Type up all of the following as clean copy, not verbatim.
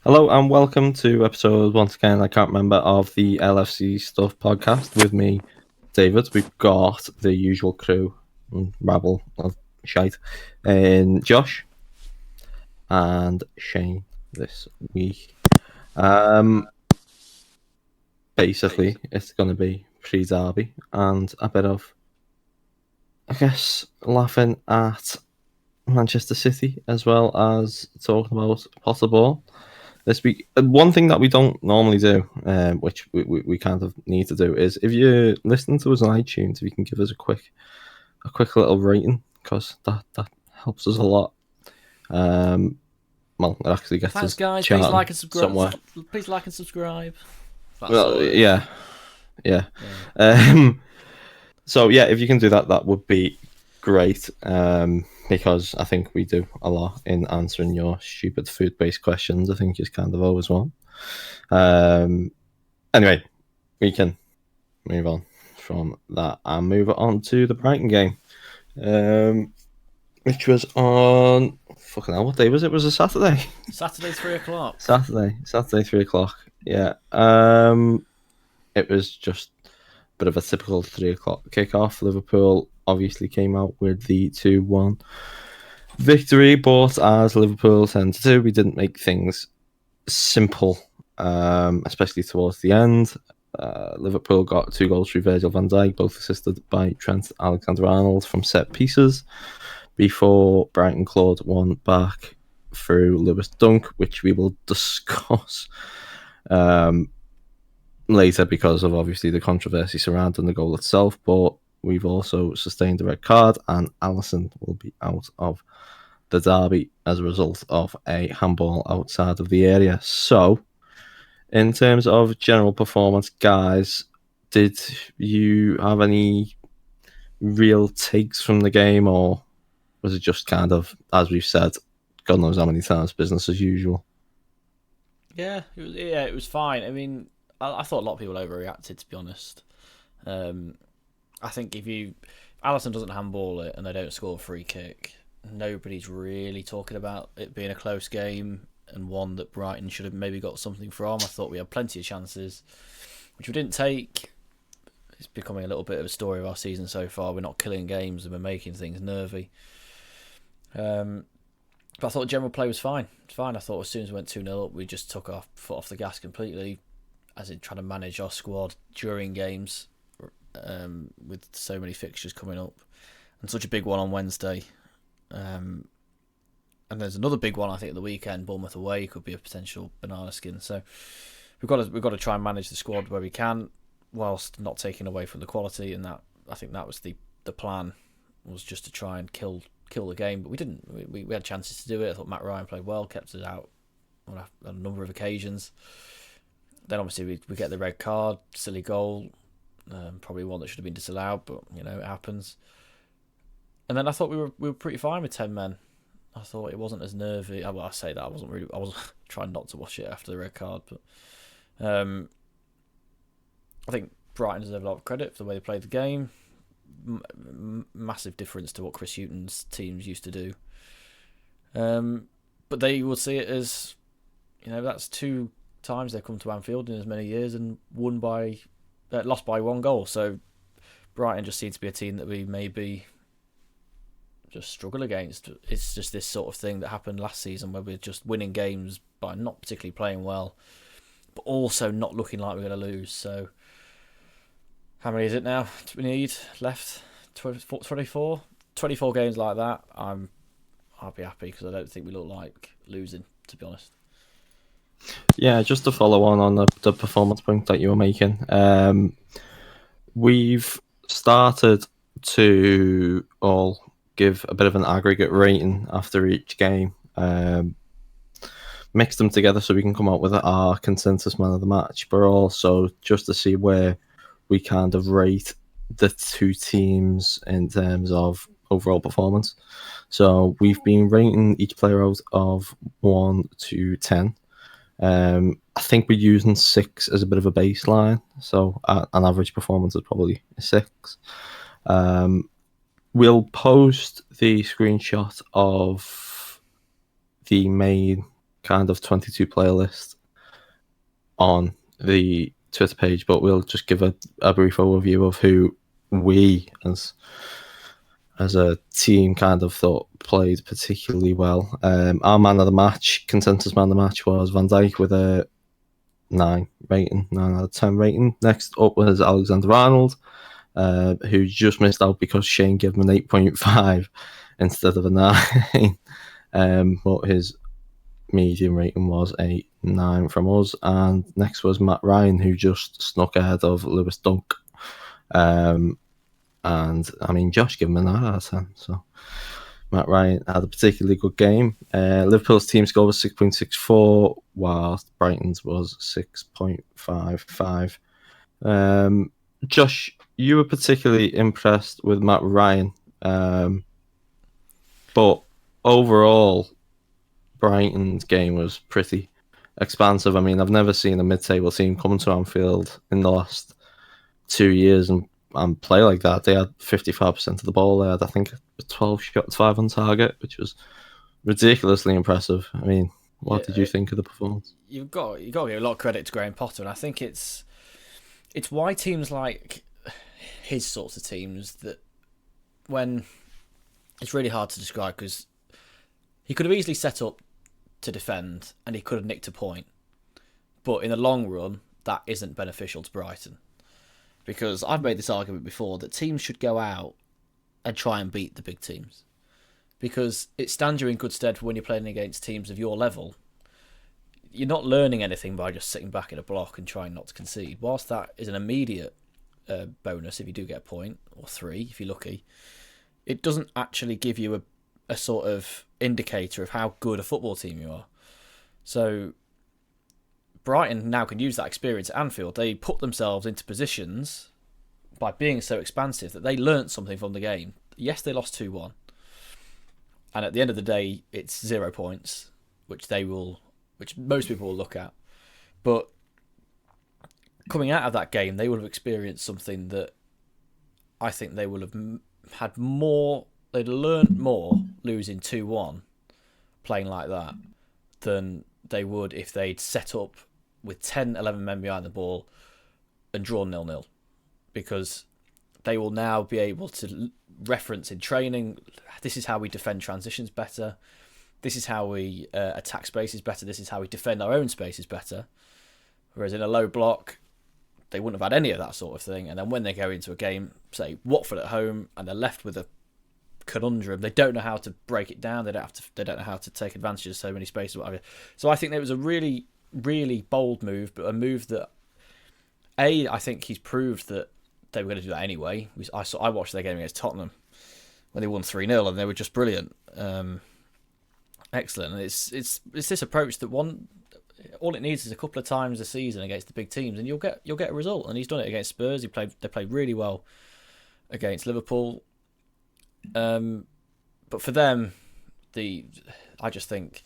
Hello and welcome to episode, once again, I can't remember, of the LFC Stuff podcast with me, David. We've got the usual crew and rabble of shite, and Josh and Shane this week. Basically, it's going to be pre-derby and a bit of, I guess, laughing at Manchester City as well as talking about possible this week. One thing that we don't normally do, which we kind of need to do, is if you listen to us on iTunes, if you can give us a quick little rating, because that helps us a lot. Well, it actually gets Thanks, us guys. Please like and subscribe. somewhere. Please like and subscribe. Well, yeah. Yeah. So yeah, if you can do that, that would be great. Because I think we do a lot in answering your stupid food-based questions. I think is kind of always one. Anyway, we can move on from that and move on to the Brighton game, which was on fucking hell. What day was it? It was a Saturday. Saturday, 3:00. Saturday, 3:00. Yeah. It was just a bit of a typical 3:00 kickoff. Liverpool obviously came out with the 2-1 victory, but as Liverpool tend to do, we didn't make things simple, especially towards the end. Liverpool got 2 goals through Virgil van Dijk, both assisted by Trent Alexander-Arnold from set pieces, before Brighton clawed one back through Lewis Dunk, which we will discuss later because of obviously the controversy surrounding the goal itself. But we've also sustained a red card, and Alisson will be out of the derby as a result of a handball outside of the area. So, in terms of general performance, guys, did you have any real takes from the game, or was it just kind of, as we've said, God knows how many times, business as usual? It was fine. I mean, I thought a lot of people overreacted, to be honest. I think if Alisson doesn't handball it and they don't score a free kick, nobody's really talking about it being a close game and one that Brighton should have maybe got something from. I thought we had plenty of chances, which we didn't take. It's becoming a little bit of a story of our season so far. We're not killing games and we're making things nervy. But I thought general play was fine. It's fine. I thought as soon as we went 2-0 up, we just took our foot off the gas completely, as in trying to manage our squad during games, with so many fixtures coming up, and such a big one on Wednesday. And there's another big one, I think, at the weekend. Bournemouth away could be a potential banana skin. So we've got to try and manage the squad where we can, whilst not taking away from the quality. And that, I think, that was the plan, was just to try and kill the game. But we didn't. We had chances to do it. I thought Matt Ryan played well, kept us out on a number of occasions. Then obviously we get the red card, silly goal, probably one that should have been disallowed, but it happens. And then I thought we were pretty fine with 10 men. I thought it wasn't as nervy. Well, I say that I was trying not to watch it after the red card, but I think Brighton deserve a lot of credit for the way they played the game. Massive difference to what Chris Hughton's teams used to do. But they will see it as, that's 2 times they've come to Anfield in as many years and lost by 1 goal. So Brighton just seems to be a team that we maybe just struggle against. It's just this sort of thing that happened last season where we're just winning games by not particularly playing well, but also not looking like we're going to lose. So how many is it now we need left? 24 games like that. I'll be happy, because I don't think we look like losing, to be honest. Yeah, just to follow on the performance point that you were making, we've started to all give a bit of an aggregate rating after each game, mix them together so we can come up with our consensus man of the match, but also just to see where we kind of rate the 2 teams in terms of overall performance. So we've been rating each player out of 1 to 10. I think we're using 6 as a bit of a baseline, so an average performance is probably a 6. We'll post the screenshot of the main kind of 22 player list on the Twitter page, but we'll just give a brief overview of who we as a team kind of thought played particularly well. Our man of the match, consensus man of the match, was Van Dijk with a 9 out of 10 rating. Next up was Alexander-Arnold, who just missed out because Shane gave him an 8.5 instead of a 9. But his medium rating was a 9 from us. And next was Matt Ryan, who just snuck ahead of Lewis Dunk. And I mean, Josh gave him a 9 out of 10. So Matt Ryan had a particularly good game. Liverpool's team score was 6.64, whilst Brighton's was 6.55. Josh, you were particularly impressed with Matt Ryan. But overall, Brighton's game was pretty expansive. I mean, I've never seen a mid-table team come to Anfield in the last 2 years and play like that. They had 55% of the ball. They had, I think, 12 shots, 5 on target, which was ridiculously impressive. I mean, what did you think of the performance? You've got to give a lot of credit to Graham Potter, and I think it's why teams like his sorts of teams that when it's really hard to describe, because he could have easily set up to defend and he could have nicked a point, but in the long run that isn't beneficial to Brighton, because I've made this argument before that teams should go out and try and beat the big teams, because it stands you in good stead for when you're playing against teams of your level. You're not learning anything by just sitting back in a block and trying not to concede. Whilst that is an immediate bonus if you do get a point, or 3 if you're lucky, it doesn't actually give you a sort of indicator of how good a football team you are. So Brighton now can use that experience at Anfield. They put themselves into positions by being so expansive that they learnt something from the game. Yes, they lost 2-1. And at the end of the day, it's 0 points, which most people will look at. But coming out of that game, they would have experienced something that I think they would have had more. They'd learned more losing 2-1, playing like that, than they would if they'd set up with 10, 11 men behind the ball and drawn 0-0. Because they will now be able to reference in training, this is how we defend transitions better, this is how we attack spaces better, this is how we defend our own spaces better. Whereas in a low block, they wouldn't have had any of that sort of thing. And then when they go into a game, say Watford at home, and they're left with a conundrum, they don't know how to break it down, they don't know how to take advantage of so many spaces, whatever. So I think it was a really, really bold move, but a move that I think he's proved that they were going to do that anyway. I watched their game against Tottenham when they won 3-0 and they were just brilliant. Excellent. And it's this approach that all it needs is a couple of times a season against the big teams and you'll get a result. And he's done it against Spurs. They played really well against Liverpool. But for them, I just think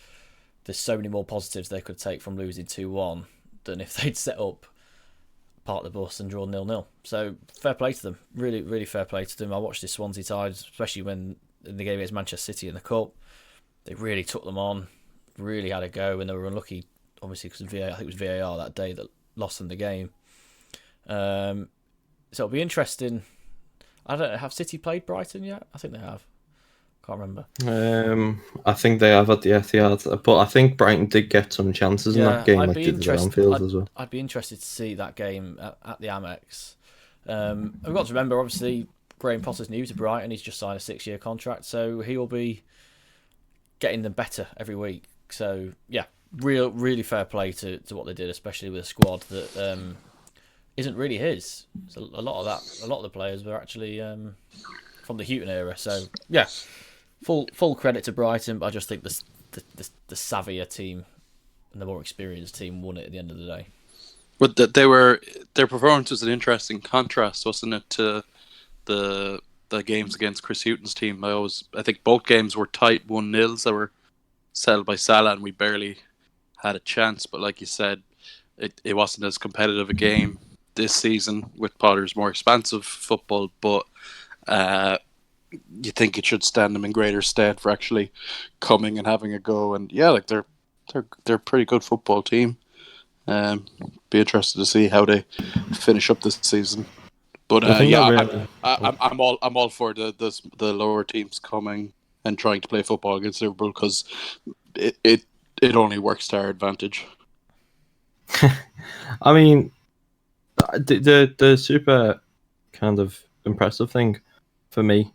there's so many more positives they could take from losing 2-1 than if they'd set up, park the bus and draw 0-0. So fair play to them. Really, really fair play to them. I watched this Swansea side, especially when in the game against Manchester City in the Cup. They really took them on, really had a go, and they were unlucky, obviously, because I think it was VAR that day that lost them the game. So it'll be interesting. I don't know, have City played Brighton yet? I think they have. Can't remember. I think they have at the Etihad, but I think Brighton did get some chances in that game, like they did at Anfield as well. I'd be interested to see that game at the Amex. We've got to remember, obviously, Graham Potter's new to Brighton. He's just signed a 6-year contract, so he will be getting them better every week. So yeah, really fair play to what they did, especially with a squad that isn't really his. So a lot of the players were actually from the Houghton era. So yeah, full credit to Brighton, but I just think the savvier team and the more experienced team won it at the end of the day. But their performance was an interesting contrast, wasn't it, to the games against Chris Hughton's team? I think both games were tight 1-0s that were settled by Salah, and we barely had a chance. But like you said, it wasn't as competitive a game this season with Potter's more expansive football. But you think it should stand them in greater stead for actually coming and having a go. And yeah, like they're they're a pretty good football team. Be interested to see how they finish up this season. But The thing yeah, that really, I'm all for the lower teams coming and trying to play football against Liverpool, because it only works to our advantage. I mean, the super kind of impressive thing for me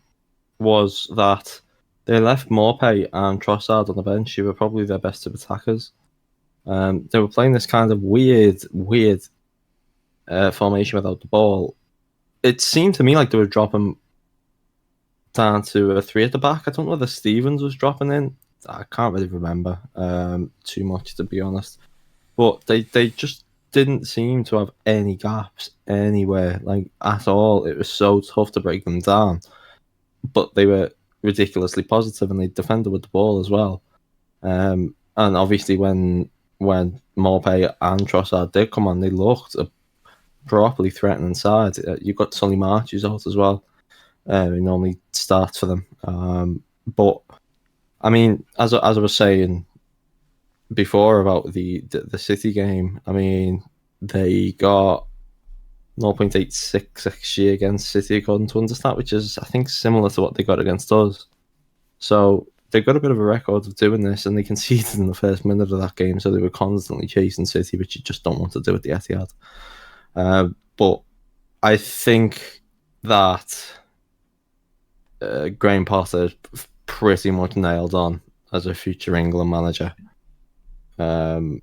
was that they left Morpay and Trossard on the bench, who were probably their best of attackers. They were playing this kind of weird formation without the ball. It seemed to me like they were dropping down to a three at the back. I don't know whether Stevens was dropping in. I can't really remember too much, to be honest. But they just didn't seem to have any gaps anywhere, like at all. It was so tough to break them down. But they were ridiculously positive, and they defended with the ball as well. And obviously, when Morpay and Trossard did come on, they looked a properly threatening side. You've got Solly March who's out as well. Who normally starts for them. But I mean, as I was saying before about the City game, I mean, they got 0.86 XG against City according to Understat, which is, I think, similar to what they got against us. So they've got a bit of a record of doing this, and they conceded in the first minute of that game, so they were constantly chasing City, which you just don't want to do at the Etihad. But I think that Graham Potter pretty much nailed on as a future England manager. I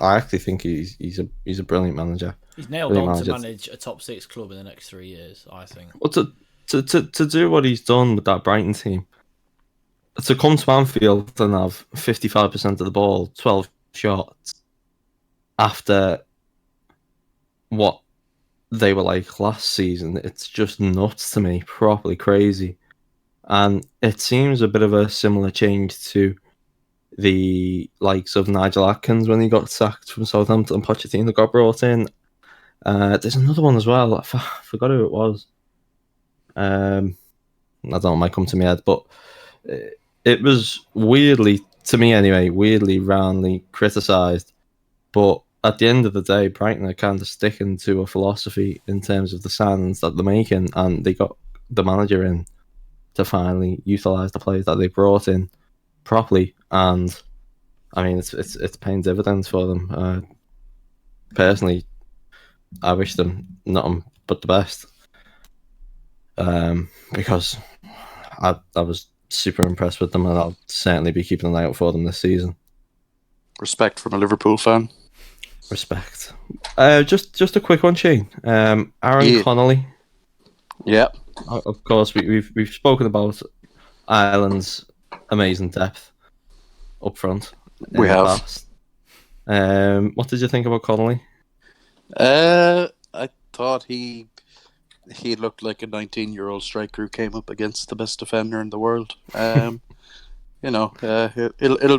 actually think he's a brilliant manager. He's nailed on to manage a top 6 club in the next 3 years, I think. Well, to do what he's done with that Brighton team, to come to Anfield and have 55% of the ball, 12 shots, after what they were like last season, it's just nuts to me, properly crazy. And it seems a bit of a similar change to the likes of Nigel Atkins when he got sacked from Southampton and Pochettino got brought in. There's another one as well. I forgot who it was. I don't know, it might come to my head, but it was weirdly, to me anyway, roundly criticised. But at the end of the day, Brighton are kind of sticking to a philosophy in terms of the signings that they're making, and they got the manager in to finally utilise the players that they brought in properly. And I mean, it's paying dividends for them. Personally, I wish them nothing but the best, because I was super impressed with them, and I'll certainly be keeping an eye out for them this season. Respect from a Liverpool fan. Respect. Just a quick one, Shane. Aaron Connolly. Yeah. Of course, we've spoken about Ireland's amazing depth up front. We have. What did you think about Connolly? I thought he looked like a 19-year-old striker who came up against the best defender in the world. It'll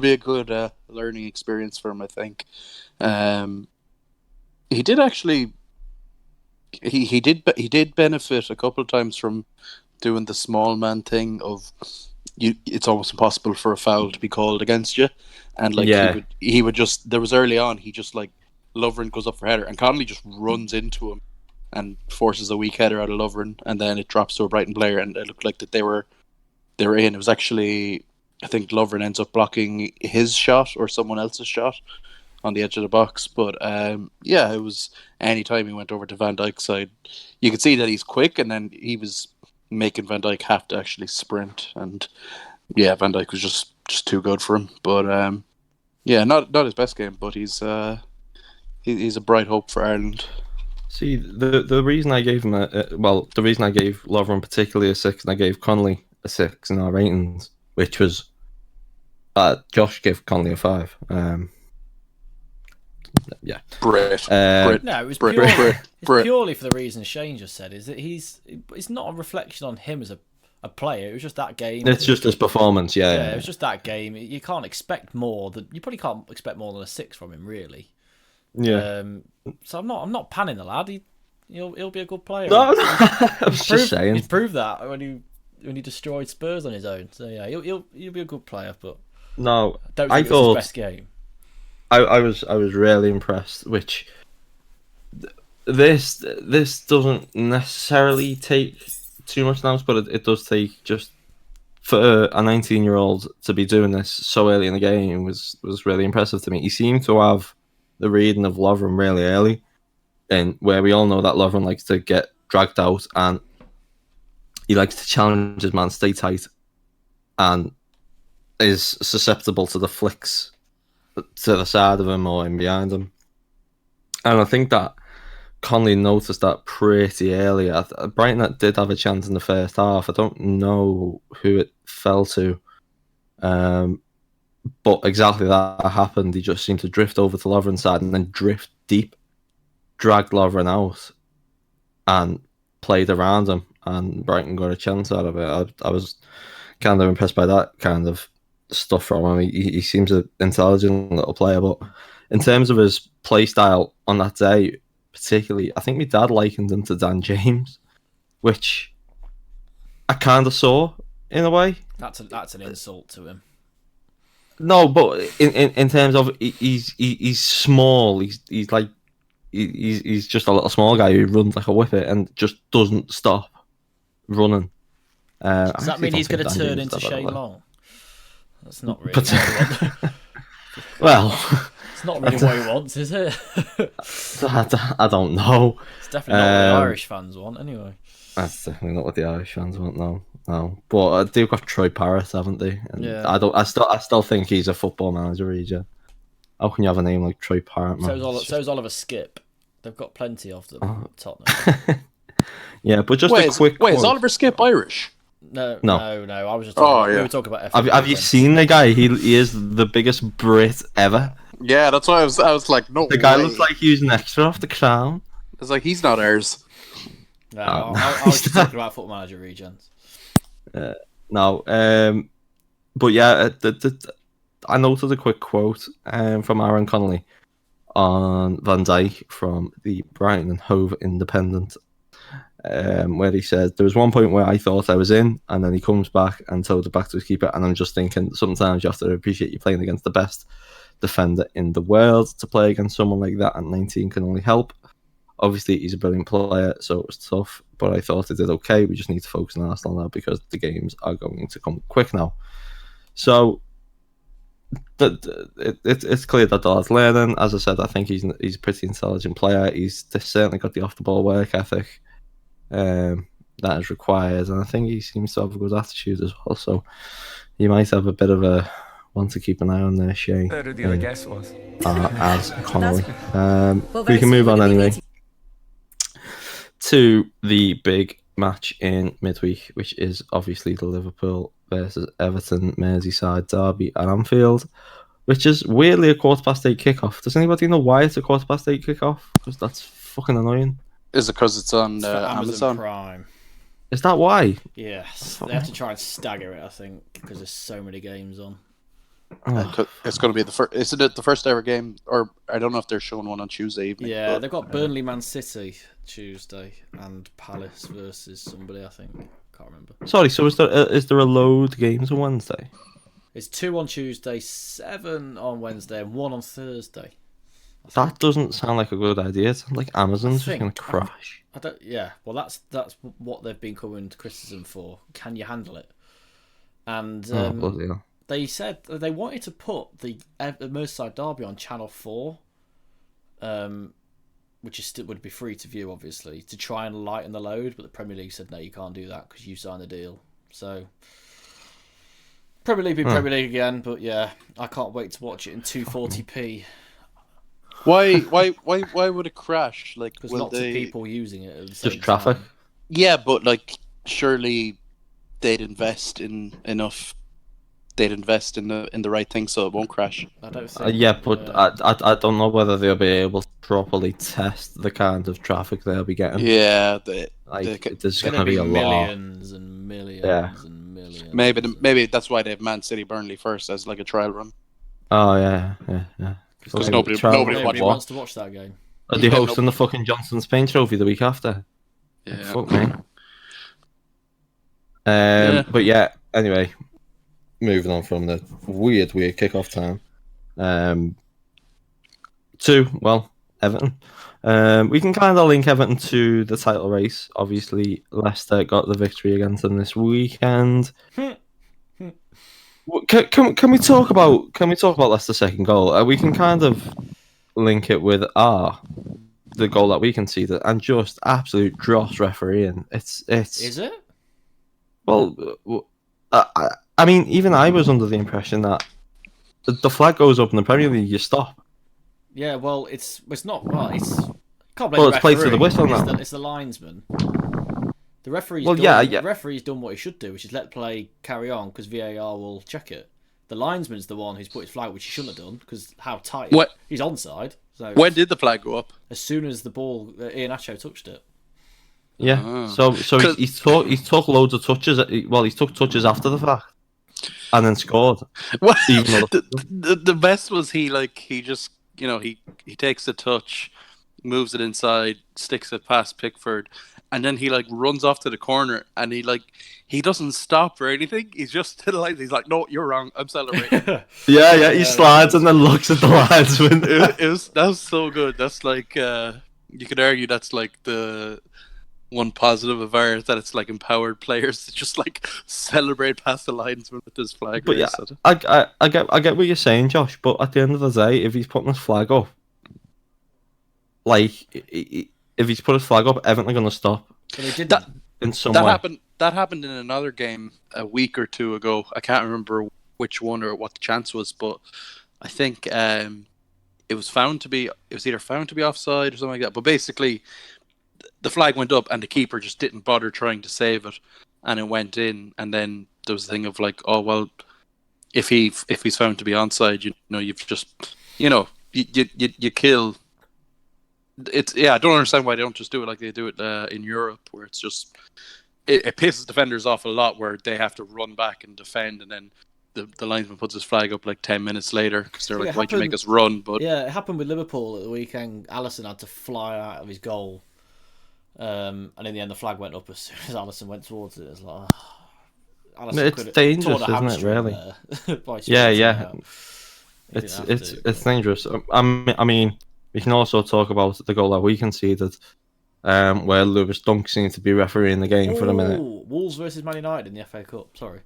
be a good learning experience for him, I think. He did actually. He did benefit a couple of times from doing the small man thing of you. It's almost impossible for a foul to be called against you, and he would just. There was early on. He just like Lovren goes up for header, and Connolly just runs into him and forces a weak header out of Lovren, and then it drops to a Brighton player, and it looked like that they were in. It was actually, I think Lovren ends up blocking his shot or someone else's shot on the edge of the box. But it was any time he went over to Van Dijk's side, you could see that he's quick, and then he was making Van Dijk have to actually sprint, and Van Dijk was just too good for him. But not his best game, but he's a bright hope for Ireland. See, the reason I gave him the reason I gave Lovren particularly a 6, and I gave Connolly a 6 in our ratings, which was Josh gave Connolly a 5. Brit. No, it was purely for the reason Shane just said. Is that it's not a reflection on him as a player. It was just that game. It's just his performance. Yeah, it was just that game. You can't expect more than you probably can't expect more than a 6 from him, really. Yeah. So I'm not panning the lad. He'll be a good player. No, I was just saying. He's proved that when destroyed Spurs on his own. So yeah, he'll be a good player, but No, I don't I think it was his thought best game. I was really impressed. Which this doesn't necessarily take too much now, but it does take just for a 19-year-old to be doing this so early in the game was really impressive to me. He seemed to have the reading of Lovren really early, and where we all know that Lovren likes to get dragged out and he likes to challenge his man, stay tight, and is susceptible to the flicks to the side of him or in behind him. And I think that Conley noticed that pretty early. Brighton did have a chance in the first half. I don't know who it fell to, but exactly that happened. He just seemed to drift over to Lovren's side and then drift deep, dragged Lovren out, and played around him. And Brighton got a chance out of it. I was kind of impressed by that kind of stuff from him. He seems an intelligent little player, but in terms of his play style on that day, particularly, I think my dad likened him to Dan James, which I kind of saw in a way. That's an insult to him. No, but in terms of he's small. He's like he's just a little small guy who runs like a whippet and just doesn't stop running. Does that mean he's going to turn into Shane Long? That's not really. Well, it's not really what he wants, is it? I don't know. It's definitely not what the Irish fans want, anyway. That's definitely not what the Irish fans want. No. But they've got Troy Parrott, haven't they? And yeah. I still think he's a football manager, Regis. How can you have a name like Troy Parrott? So's Oliver Skip. They've got plenty of them at Tottenham. Yeah, but just a quick. Wait, is Oliver Skip Irish? No. I was just talking we were talking about Everton. Have you seen the guy? He is the biggest Brit ever. Yeah, that's why I was like, no. The guy looks like he was an extra off the Crown. It's like he's not ours. No, I was just talking about Football Manager Regents. No, but yeah, I noted a quick quote from Aaron Connolly on Van Dijk from the Brighton and Hove Independent, where he said, there was one point where I thought I was in, and then he comes back and told it back to his keeper, and I'm just thinking, sometimes you have to appreciate you're playing against the best defender in the world. To play against someone like that at 19 can only help. Obviously, he's a brilliant player, so it was tough, but I thought it did okay. We just need to focus on Arsenal now because the games are going to come quick now. So it's clear that the lad's learning. As I said, I think he's a pretty intelligent player. He's certainly got the off-the-ball work ethic that is required, and I think he seems to have a good attitude as well. So he might have a bit of a one to keep an eye on there, Shay. Who the other guest was. As Connolly. We can move on anyway to the big match in midweek, which is obviously the Liverpool versus Everton Merseyside derby at Anfield, which is weirdly a 8:15 kickoff. Does anybody know why it's a 8:15 kickoff? Because that's fucking annoying. Is it because it's on Amazon Prime? Is that why? Yes, they have to try and stagger it, I think, because there's so many games on. It's going to be the first. Isn't it the first ever game? Or I don't know if they're showing one on Tuesday evening. Yeah, but they've got Burnley, Man City Tuesday, and Palace versus somebody. I think can't remember. Sorry, so is there a load of games on Wednesday? It's 2 on Tuesday, 7 on Wednesday, and 1 on Thursday. That doesn't sound like a good idea. It sounds like Amazon's just going to crash. I don't. Yeah, well, that's what they've been coming to criticism for. Can you handle it? And they said they wanted to put the Merseyside derby on Channel 4, which is still would be free to view, obviously, to try and lighten the load. But the Premier League said no, you can't do that because you signed the deal. So Premier League be Premier League again. But yeah, I can't wait to watch it in 240p. Why would it crash? Like, because lots of people using it at the same just traffic. time. Yeah, but like surely they'd invest in enough. They'd invest in the right thing so it won't crash. I don't think. Yeah, but I don't know whether they'll be able to properly test the kind of traffic they'll be getting. Yeah, there's going to be a millions and millions and millions. Maybe that's why they have Man City Burnley first as like a trial run. Oh yeah. Because nobody wants to watch that game. Are they hosting the fucking Johnson Spain Trophy the week after? Yeah. Fuck me. But yeah, anyway, moving on from the weird kickoff time. Everton. We can kind of link Everton to the title race. Obviously, Leicester got the victory against them this weekend. Can we talk about Leicester's second goal? We can kind of link it with the goal that we conceded and just absolute dross refereeing. It's Is it? Well, I mean, even I was under the impression that the flag goes up in the Premier League, you stop. Yeah, well, it's not. Well, it's can't blame Well, the it's played to the referee. whistle now. It's the linesman. The referee's The referee's done what he should do, which is let play carry on because VAR will check it. The linesman's the one who's put his flag, which he shouldn't have done because how tight. What? He's onside. So when did the flag go up? As soon as the ball, Iheanacho touched it. Yeah. So he took loads of touches. Well, he took touches after the fact, and then scored. Well, the best was he just he takes the touch, moves it inside, sticks it past Pickford, and then he runs off to the corner and he doesn't stop or anything. He's just to the line. He's like, "No, you're wrong. I'm celebrating." yeah. He slides and then looks at the linesman. That was so good. That's you could argue that's the one positive of VAR, that it's empowered players to just celebrate past the linesman with his flag. But yeah, I get what you're saying, Josh. But at the end of the day, if he's putting his flag up, if he's put his flag up, Everton are going to stop. But they didn't. In some way. That happened in another game a week or two ago. I can't remember which one or what the chance was, but I think it was either found to be offside or something like that. But basically, the flag went up and the keeper just didn't bother trying to save it, and it went in. And then there was a thing of oh well, if he's found to be onside, you've just you kill. I don't understand why they don't just do it like they do it in Europe, where it's just it pisses defenders off a lot, where they have to run back and defend, and then the linesman puts his flag up 10 minutes later because they're why'd you make us run? But yeah, it happened with Liverpool at the weekend. Alisson had to fly out of his goal, and in the end the flag went up as soon as Alisson went towards it. It was it's dangerous, isn't it? Really? Yeah. It's dangerous. I mean, we can also talk about the goal that we conceded, where Lewis Dunk seemed to be refereeing the game for a minute. Wolves versus Man United in the FA Cup. Sorry.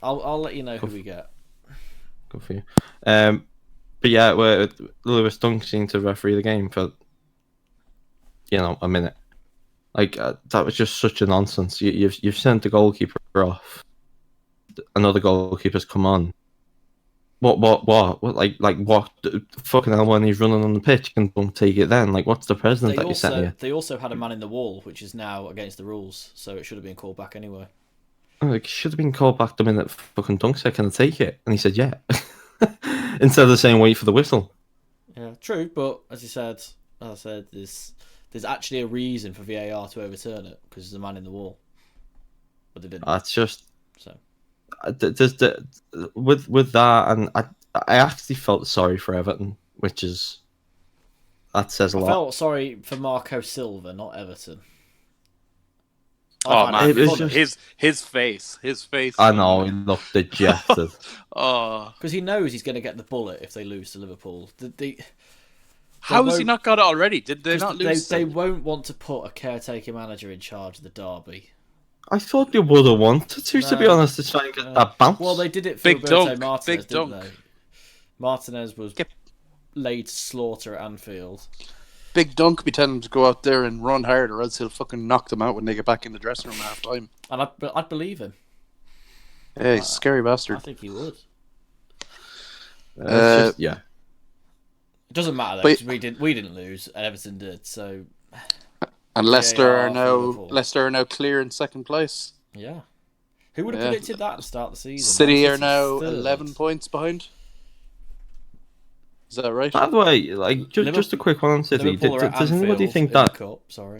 I'll let you know who we get. Good for you. But yeah, where Lewis Dunk seemed to referee the game for a minute. That was just such a nonsense. You've sent the goalkeeper off. Another goalkeeper's come on. What? What? Fucking hell! When he's running on the pitch, can Dunk take it then? What's the precedent that you're setting here? They also had a man in the wall, which is now against the rules, so it should have been called back anyway. It should have been called back the minute fucking Dunk said, "Can I take it?" And he said, "Yeah," instead of saying, "Wait for the whistle." Yeah, true. But as I said, there's actually a reason for VAR to overturn it because there's a man in the wall, but they didn't. That's just so. With that, and I actually felt sorry for Everton, that says a lot. I felt sorry for Marco Silva, not Everton. Oh man, his face. I know, he looked dejected. Because he knows he's going to get the bullet if they lose to Liverpool. How has he not got it already? Did they not lose? They won't want to put a caretaker manager in charge of the derby. I thought they would have wanted to be honest, to try and get that bounce. Well, they did it for Roberto Martinez, didn't they? Martinez was laid to slaughter at Anfield. Big Dunk be telling him to go out there and run hard, or else he'll fucking knock them out when they get back in the dressing room half time. And I'd believe him. Yeah, he's a scary bastard. I think he would. Yeah. It doesn't matter though, because we didn't lose, and Everton did. So. And Leicester are now clear in second place. Yeah. Who would have predicted that at the start of the season? City are now 11 points behind. Is that right? By the way, just a quick one on City. Does anybody think that? Sorry.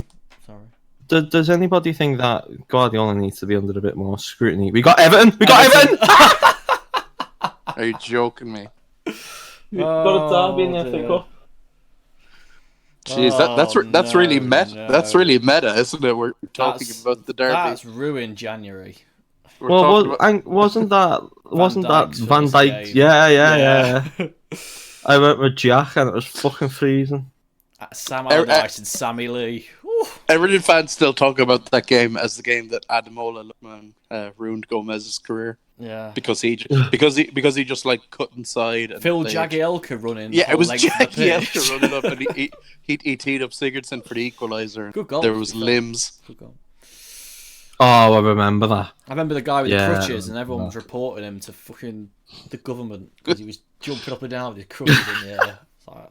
Does anybody think that Guardiola needs to be under a bit more scrutiny? We got Everton. Are you joking me? We've got a derby in the FA Cup. Jeez, that's really meta. That's really meta, isn't it? We're talking about the derby. That's ruined January. We're talking about... wasn't that Dijk's Van first Dijk? game. Yeah. I went with Jack and it was fucking freezing. Sam Allardyce and Sammy Lee. Everton fans still talk about that game as the game that Ademola Lookman ruined Gomez's career. Yeah, because he just like cut inside. And Phil Jagielka running. Yeah, it was Jagielka running up, and he teed up Sigurdsson for the equaliser. Good goal. There was limbs. Good goal. Oh, I remember that. I remember the guy with the crutches, and everyone was reporting him to fucking the government because he was jumping up and down with his crutches in the air. It's like,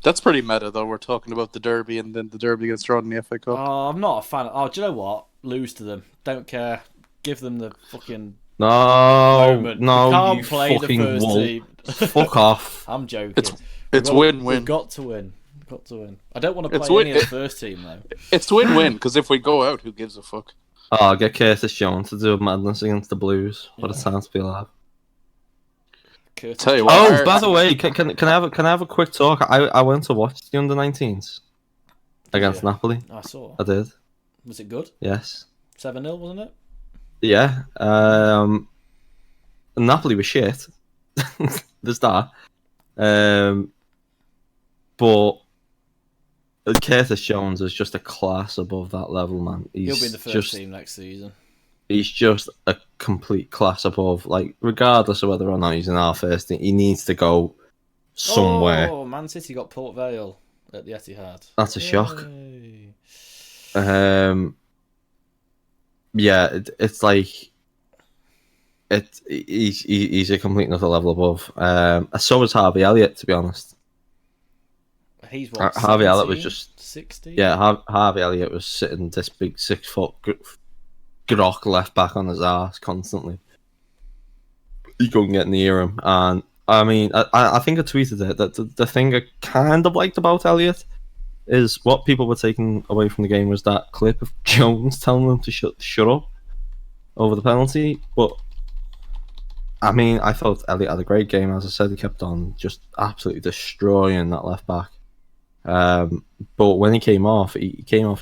that's pretty meta, though. We're talking about the derby, and then the derby gets drawn in the FA Cup. Oh, I'm not a fan. Do you know what? Lose to them. Don't care. Give them the fucking moment. No, can't you play fucking the first wool. team. Fuck off. I'm joking. It's win-win. We've got to win. I don't want to play any of the first team though. It's win-win because if we go out, who gives a fuck? Oh, I'll get Curtis Jones to do a madness against the Blues. What a chance to be alive. Tell you what. By the way, can I have a quick talk? I went to watch the under-19s against Napoli. I saw. I did. Was it good? Yes. 7-0, wasn't it? Yeah. Napoli was shit. There's that. But Curtis Jones is just a class above that level, man. He'll be in the first team next season. He's just a complete class above. Like, regardless of whether or not he's in our first team, he needs to go somewhere. Oh, Man City got Port Vale at the Etihad. That's a shock. Yeah, it's like he's a complete another level above. So is Harvey Elliott, to be honest. He's what? Harvey Elliott was just 60. Yeah, Harvey Elliott was sitting this big 6 foot grok left back on his ass constantly. He couldn't get near him, and I mean, I think I tweeted it that the thing I kind of liked about Elliott is what people were taking away from the game was that clip of Jones telling them to shut up over the penalty. But I mean, I thought Elliott had a great game. As I said, he kept on just absolutely destroying that left back. But when he came off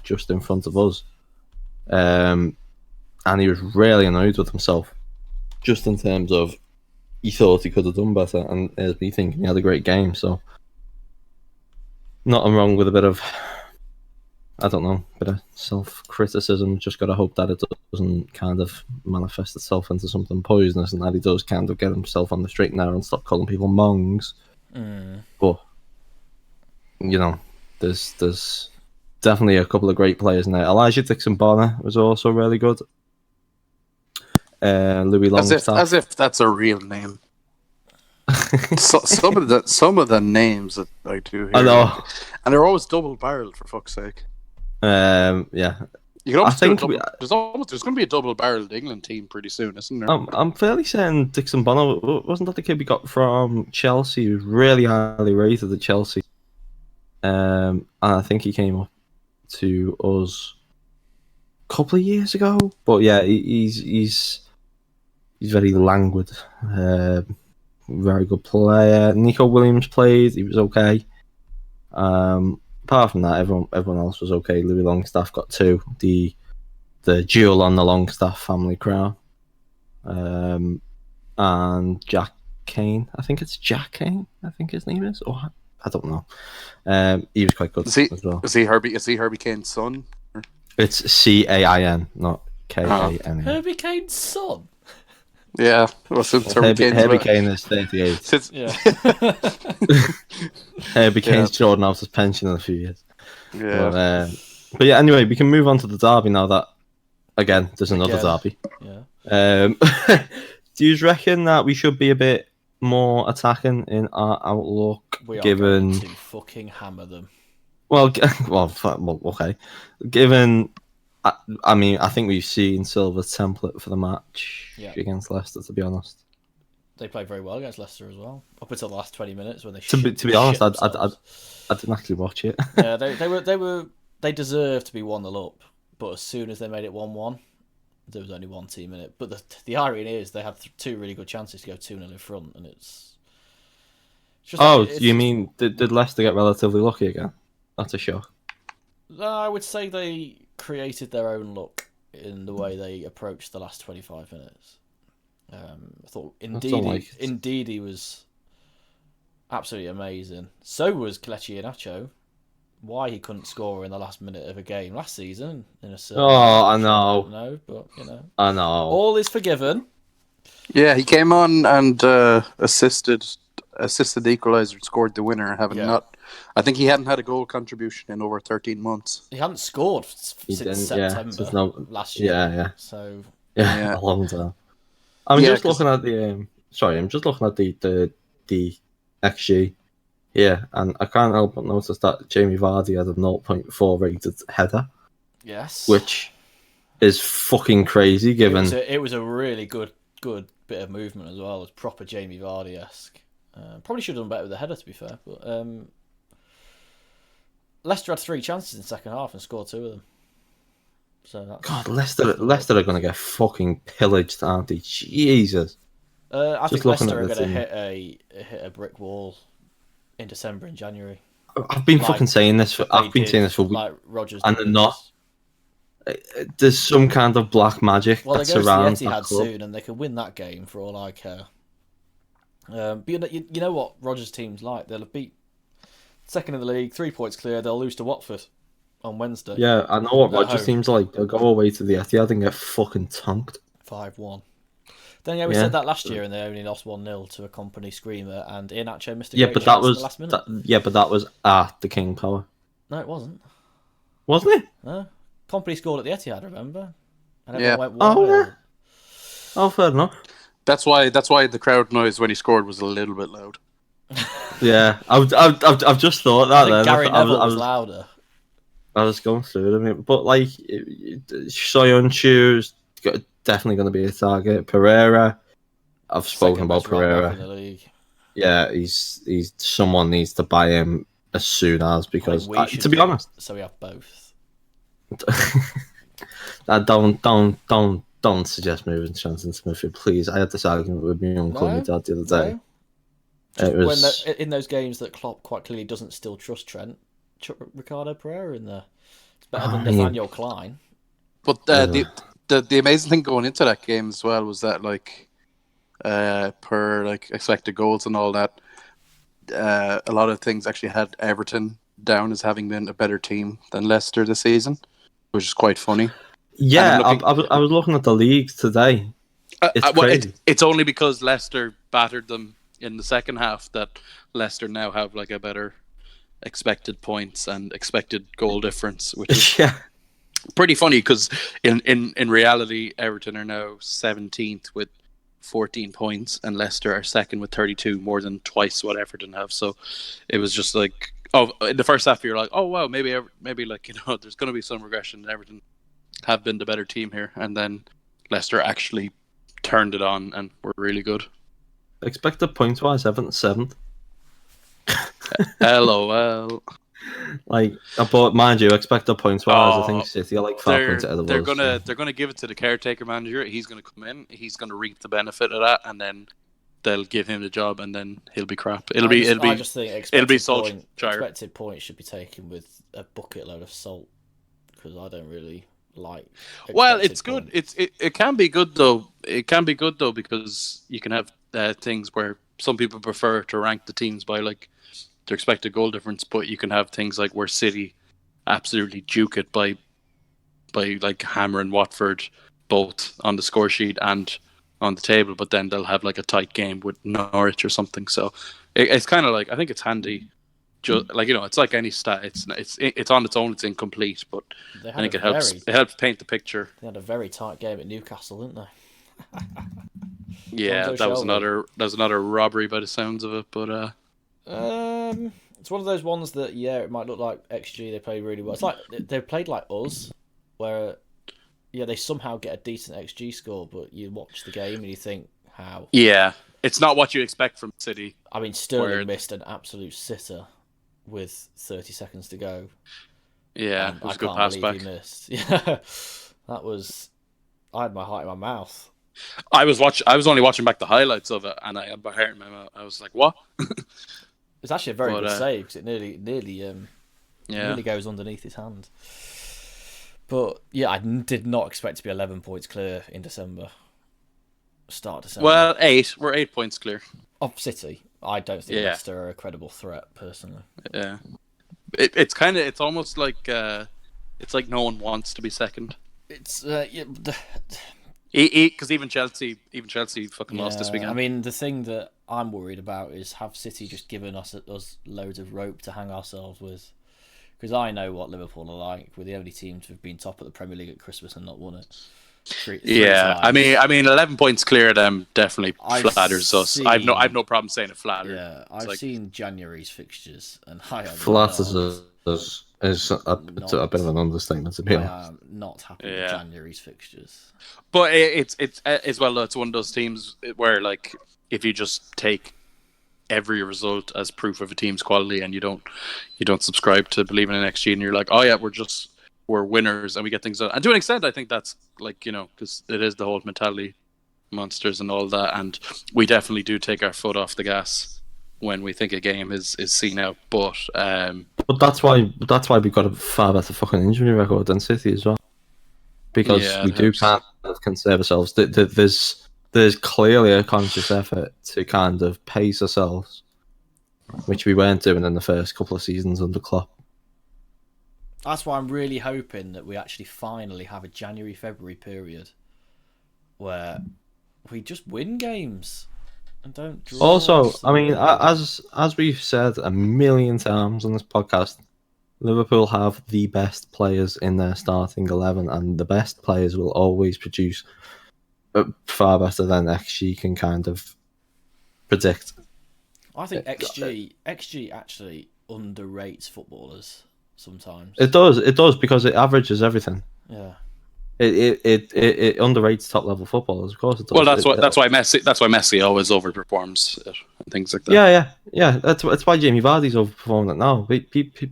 just in front of us, and he was really annoyed with himself, just in terms of he thought he could have done better, and there's me thinking he had a great game. So nothing wrong with a bit of, I don't know, bit of self-criticism. Just got to hope that it doesn't kind of manifest itself into something poisonous, and that he does kind of get himself on the straight and narrow and stop calling people mongs. But you know, there's definitely a couple of great players in there. Elijah Dixon-Bonner was also really good. Louis Longstaff. As if that's a real name. Some of the names that I do hear, I know, and they're always double-barreled, for fuck's sake. Yeah. You can there's going to be a double-barreled England team pretty soon, isn't there? I'm fairly certain Dixon-Bonner wasn't that the kid we got from Chelsea? He was really highly rated at Chelsea, and I think he came up to us a couple of years ago. But yeah, he's very languid. Very good player. Nico Williams played. He was okay. Apart from that, everyone else was okay. Louis Longstaff got 2. The jewel on the Longstaff family crown. And Jack Kane. I think it's Jack Kane. I think his name is. Or I don't know. He was quite good as well. Is he Herbie Kane's son? It's CAIN, not KAN. Herbie Kane's son. Yeah, well, since Herbie Kane is 38. Yeah. Herbie Kane's Jordan out his pension in a few years. Yeah. But yeah, anyway, we can move on to the derby now that, again, there's another derby. Yeah. Do you reckon that we should be a bit more attacking in our outlook? We are given going to fucking hammer them. Well, okay. Given, I mean, I think we've seen Silva's template for the match against Leicester, to be honest. They played very well against Leicester as well, up until the last 20 minutes when they. To be honest, I didn't actually watch it. Yeah, they deserved to be 1-0 up, but as soon as they made it 1-1, there was only one team in it. But the irony is they had 2 really good chances to go 2-0 in front, and it's It's just Oh, it's you just- mean did Leicester get relatively lucky again? That's a shock. I would say they created their own luck in the way they approached the last 25 minutes. I thought indeed he was absolutely amazing. So was Kelechi Iheanacho. Why he couldn't score in the last minute of a game last season in a certain I match, know. I don't know, but I know. all is forgiven. Yeah, he came on and assisted the equaliser, scored the winner. I think he hadn't had a goal contribution in over 13 months. He hadn't scored He since didn't, September last year. Yeah. So Yeah. A long time. I'm just looking at the I'm just looking at the XG. Yeah, and I can't help but notice that Jamie Vardy had a 0.4 rated header, yes, which is fucking crazy given. it was a really good bit of movement as well. It was proper Jamie Vardy-esque. Probably should have done better with the header, to be fair. But Leicester had 3 chances in the second half and scored 2 of them. So that's, God, Leicester are going to get fucking pillaged, aren't they? Jesus. I Just think looking Leicester at are the going to team. hit a brick wall in December and January. I've been fucking saying this for. I've been saying this for weeks, like Rodgers, and they're not. There's some kind of black magic Well, that they go to the surrounds that Etihad club. soon, and they can win that game for all I care. But you know what Rodgers' team's like. They'll have beat second in the league, 3 points clear. They'll lose to Watford on Wednesday. Yeah, I know what At Rodgers home. seems like. They'll go away to the Etihad and get fucking tonked. 5-1. Then we said that last year, and they only lost 1-0 to a company screamer, and Iheanacho missed a great chance in the last minute. But that was at the King Power, No, it wasn't. wasn't it? No, company scored at the Etihad. Remember? And Yeah. everyone went 1-0. Yeah. Oh, fair enough. That's why the crowd noise when he scored was a little bit loud. Yeah, I've just thought that. I think Then Gary Neville I was louder. I was going through them, but like Soyuncu's definitely going to be a target. Pereira, I've spoken about Pereira. Right in the league. Yeah, he's someone needs to buy him as soon as, because to be honest, so we have both. don't suggest moving Johnson Smith, please. I had this argument with my uncle and my dad the other day. It was in those games that Klopp quite clearly doesn't still trust Trent. Ricardo Pereira in there. It's better than Nathaniel Klein. But the amazing thing going into that game as well was that per expected goals and all that, a lot of things actually had Everton down as having been a better team than Leicester this season, which is quite funny. Yeah, I was looking at the league today. It's only because Leicester battered them in the second half that Leicester now have a better expected points and expected goal difference, which is pretty funny because in reality Everton are now 17th with 14 points and Leicester are second with 32, more than twice what Everton have. So it was just in the first half you're like, oh wow, maybe there's going to be some regression. Everton have been the better team here, and then Leicester actually turned it on and were really good. Expected points wise, Everton 7th. LOL. But mind you, expected points wise, I think City are 5 points ahead of us. They're gonna give it to the caretaker manager. He's gonna come in. He's gonna reap the benefit of that, and then they'll give him the job, and then he'll be crap. I just think expected points should be taken with a bucket load of salt, because I don't really like. Well, it's good. It can be good though. It can be good though, because you can have things where some people prefer to rank the teams by their expected goal difference, but you can have things like where City absolutely duke it by hammering Watford both on the score sheet and on the table, but then they'll have a tight game with Norwich or something. So it's kind of I think it's handy. It's like any stat. It's on its own. It's incomplete, but I think it helps paint the picture. They had a very tight game at Newcastle, didn't they? Yeah, that was another robbery by the sounds of it. But it's one of those ones that it might look like XG. They played really well. It's like they played like us, where they somehow get a decent XG score, but you watch the game and you think, how? Yeah, it's not what you expect from City. I mean, Sterling missed an absolute sitter with 30 seconds to go. Yeah, it was a good pass back. He missed. Yeah, that was. I had my heart in my mouth. I was only watching back the highlights of it, and I had my heart in my mouth. I was like, "What?" It's actually a very But, good save because it nearly goes underneath his hand. But yeah, I did not expect to be 11 points clear in December. Start December. Well, 8. We're 8 points clear. Of City. I don't think Leicester are a credible threat, personally. Yeah. It's almost like it's like no one wants to be second. It's Because even Chelsea fucking lost this weekend. I mean, the thing that I'm worried about is have City just given us loads of rope to hang ourselves with. Because I know what Liverpool are like. We're the only team to have been top of the Premier League at Christmas and not won it. Three times. I mean, 11 points clear of them definitely flatters us. I've no problem saying it flatters. Yeah, I've seen January's fixtures and I am flatters is a bit of an understatement, to be honest. I am not happy with January's fixtures. But it's as well. It's one of those teams where, like, if you just take every result as proof of a team's quality and you don't subscribe to believing in XG, and you're like, oh yeah, we're winners and we get things done. And to an extent, I think that's, like, because it is the whole mentality monsters and all that, and we definitely do take our foot off the gas when we think a game is seen out. But that's why we've got a far better fucking injury record than City as well, because we do kind of conserve ourselves. There's clearly a conscious effort to kind of pace ourselves, which we weren't doing in the first couple of seasons under Klopp. That's why I'm really hoping that we actually finally have a January-February period where we just win games and don't draw. Also, I mean, as we've said a million times on this podcast, Liverpool have the best players in their starting 11, and the best players will always produce far better than XG can kind of predict. I think XG actually underrates footballers sometimes. It does because it averages everything. Yeah. It underrates top level footballers, of course it does. Well, that's why Messi always overperforms it and things like that. Yeah. That's why Jamie Vardy's overperforming it now.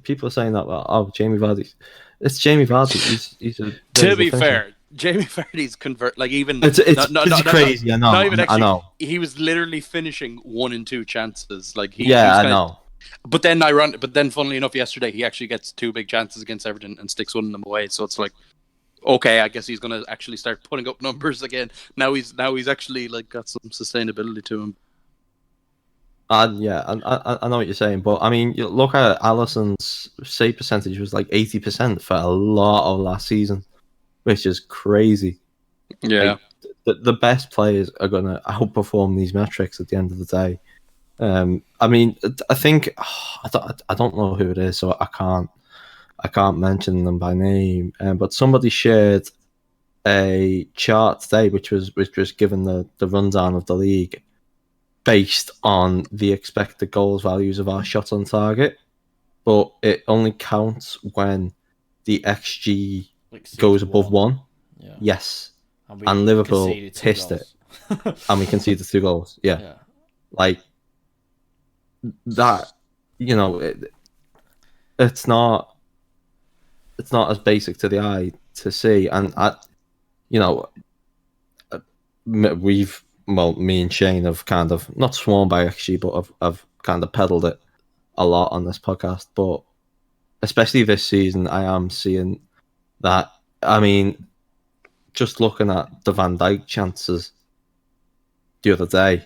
People are saying that, well, Jamie Vardy. It's Jamie Vardy. He's a. To be fair, Jamie Vardy's it's crazy. I know. Not even actually, I know. He was literally finishing 1 and 2 chances. Like I know. But then, funnily enough, yesterday he actually gets 2 big chances against Everton and sticks one of them away. So it's like, okay, I guess he's gonna actually start putting up numbers again. Now he's actually, like, got some sustainability to him. I know what you're saying, but I mean, you look at Alisson's save percentage was like 80% for a lot of last season, which is crazy. Yeah, like, the best players are gonna outperform these metrics at the end of the day. I mean, I think I don't know who it is, so I can't mention them by name. But somebody shared a chart today, which was given the rundown of the league based on the expected goals values of our shots on target, but it only counts when the XG goes above 1. Yeah. Yes, and Liverpool pissed it, and we conceded 2 goals. Yeah. Like that, it's not as basic to the eye to see, and me and Shane have kind of not sworn by XG, but I've kind of peddled it a lot on this podcast. But especially this season, I am seeing that. I mean, just looking at the Van Dijk chances the other day,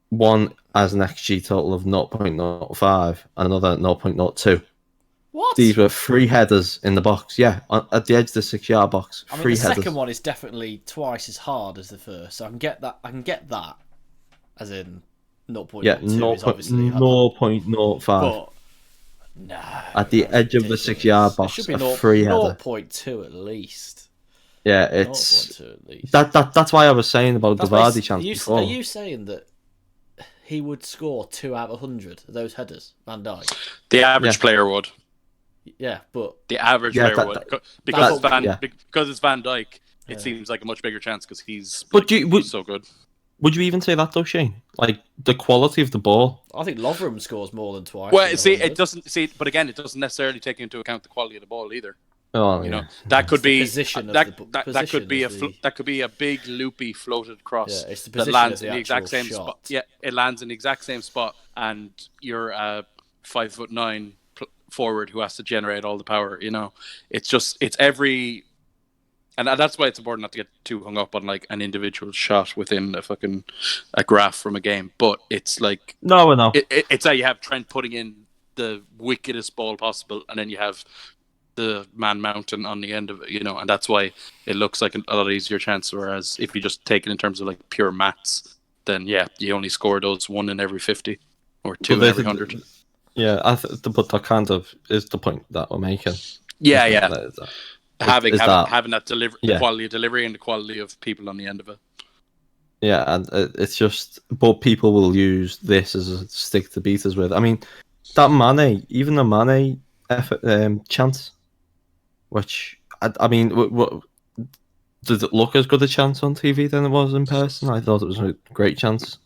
one has an XG total of 0.05 and another 0.02. What? These were free headers in the box. Yeah, at the edge of the 6-yard box. I mean, free the headers. second one is definitely twice as hard as the first, so I can get that. As in 0.02 is obviously 0.05. But no, at the edge of the 6-yard box, should be a free header. 0.2 at least. Yeah, it's 0.2 at least. That's why I was saying about the Vardy chance before. Are you saying that he would score 2 out of 100 of those headers, Van Dijk? The average player would. Yeah, but the average player would because it's Van Dijk. It seems like a much bigger chance because he's so good. Would you even say that though, Shane? Like the quality of the ball. I think Lovren scores more than twice. Well, it doesn't. But again, it doesn't necessarily take into account the quality of the ball either. Oh, You yeah. know, that could be position of that the- that, that position could be of the- that could be a big loopy floated cross Yeah, it's the that position lands of the in the exact actual same shot. spot. Yeah, it lands in the exact same spot, and you're a 5'9" forward who has to generate all the power. You know, it's every. And that's why it's important not to get too hung up on like an individual shot within a graph from a game. But it's like No. it's how you have Trent putting in the wickedest ball possible, and then you have the man mountain on the end of it, you know, and that's why it looks like a lot easier chance. Whereas if you just take it in terms of like pure maths, then yeah, you only score those 1 in every 50 or 2 in every 100. Yeah, but that kind of is the point that we're making. Yeah. Having that delivery, yeah. the quality of delivery and the quality of people on the end of it. Yeah, and it's just, but people will use this as a stick to beat us with. I mean, that even the Mane chance, which I mean, did it look as good a chance on TV than it was in person? I thought it was a great chance.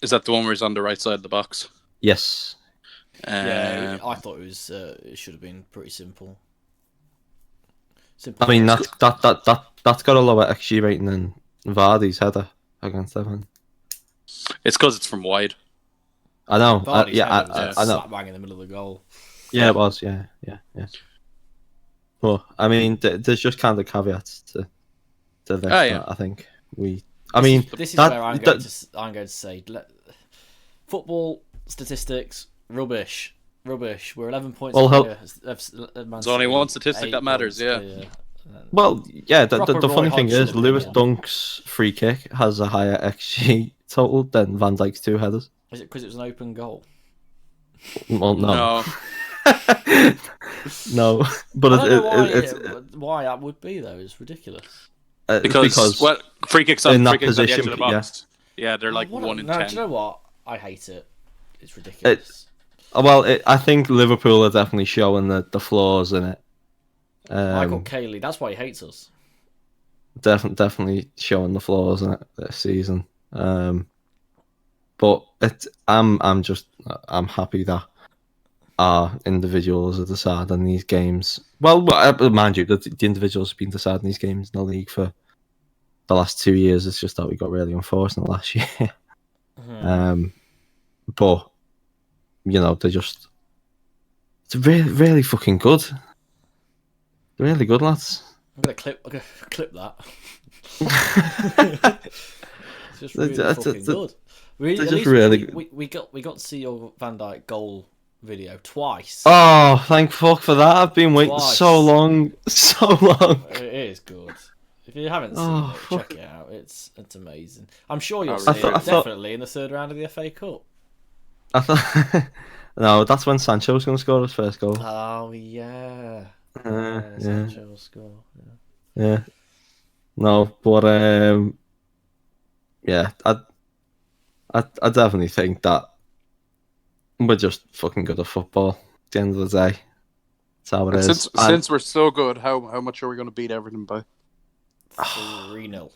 Is that the one where he's on the right side of the box? Yes. Yeah, I thought it was. It should have been pretty simple. I mean, that's got a lower XG rating than Vardy's header against Everton. It's because it's from wide. I know. Vardy's header was I know. slap bang in the middle of the goal. Yeah, it was. Yeah. Well, I mean, there's just kind of caveats to this. That I think this is where I'm going to say football statistics rubbish. We're 11 points. There's only one statistic that matters. Yeah. Well, yeah. The funny thing Hodgson is, Lewis Dunk's free kick has a higher XG total than Van Dijk's 2 headers. Is it because it was an open goal? Well, no. No, but I don't know why that would be though. It's ridiculous. Because free kicks on the edge of the box. Yeah, they're like 1 in 10. Do you know what? I hate it. It's ridiculous. I think Liverpool are definitely showing the flaws in it. Michael Cayley, that's why he hates us. Definitely showing the flaws in it this season. But I'm happy that our individuals are deciding these games. Well, mind you, the individuals have been deciding these games in the league for the last 2 years. It's just that we got really unfortunate last year. Mm-hmm. But you know, it's really, really fucking good. Really good, lads. I'm gonna clip that. It's just really fucking good. We got to see your Van Dijk goal video twice. Oh, thank fuck for that. I've been waiting so long. It is good. If you haven't seen it, check it out. It's amazing. I'm sure you'll see it definitely in the third round of the FA Cup. I thought no, that's when Sancho's going to score his first goal. Oh yeah. Sancho will score. Yeah. No, but yeah, I definitely think that we're just fucking good at football at the end of the day. That's how it is. Since we're so good, how much are we going to beat Everton by? 3-0.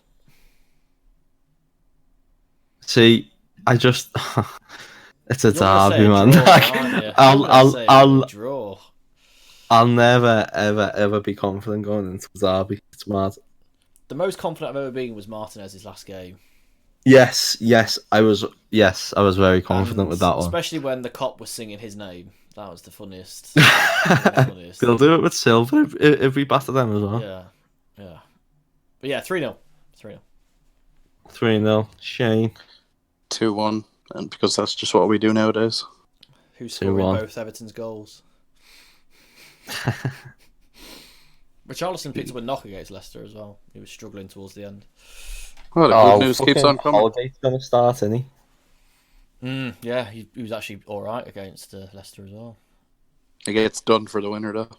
See, I just it's a derby, man. I'll never ever be confident going into a derby. It's mad. The most confident I've ever been was Martinez's last game. Yes, I was very confident with that one. Especially when the cop was singing his name. That was the funniest. They'll do it with Silva if we batter them as well. Yeah. But yeah, 3-0. 3-0. Shane. 2-1. And because that's just what we do nowadays. Who's scoring both Everton's goals? Richarlison picked up a knock against Leicester as well. He was struggling towards the end. Well, the good news keeps on coming. Holgate's going to start, isn't he? Yeah, he was actually alright against Leicester as well. He gets done for the winner, though.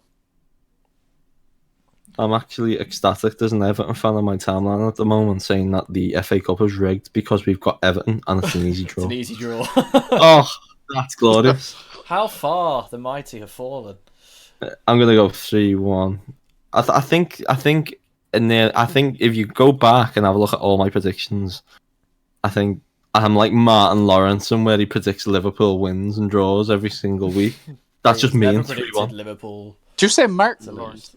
I'm actually ecstatic. There's an Everton fan on my timeline at the moment saying that the FA Cup is rigged because we've got Everton and it's an easy draw. It's an easy draw. Oh, that's glorious. How far the mighty have fallen. I'm gonna go 3-1. I think if you go back and have a look at all my predictions, I think I'm like Martin Lawrence, where he predicts Liverpool wins and draws every single week. That's just me and 3-1. Liverpool. Did you say Martin Lawrence?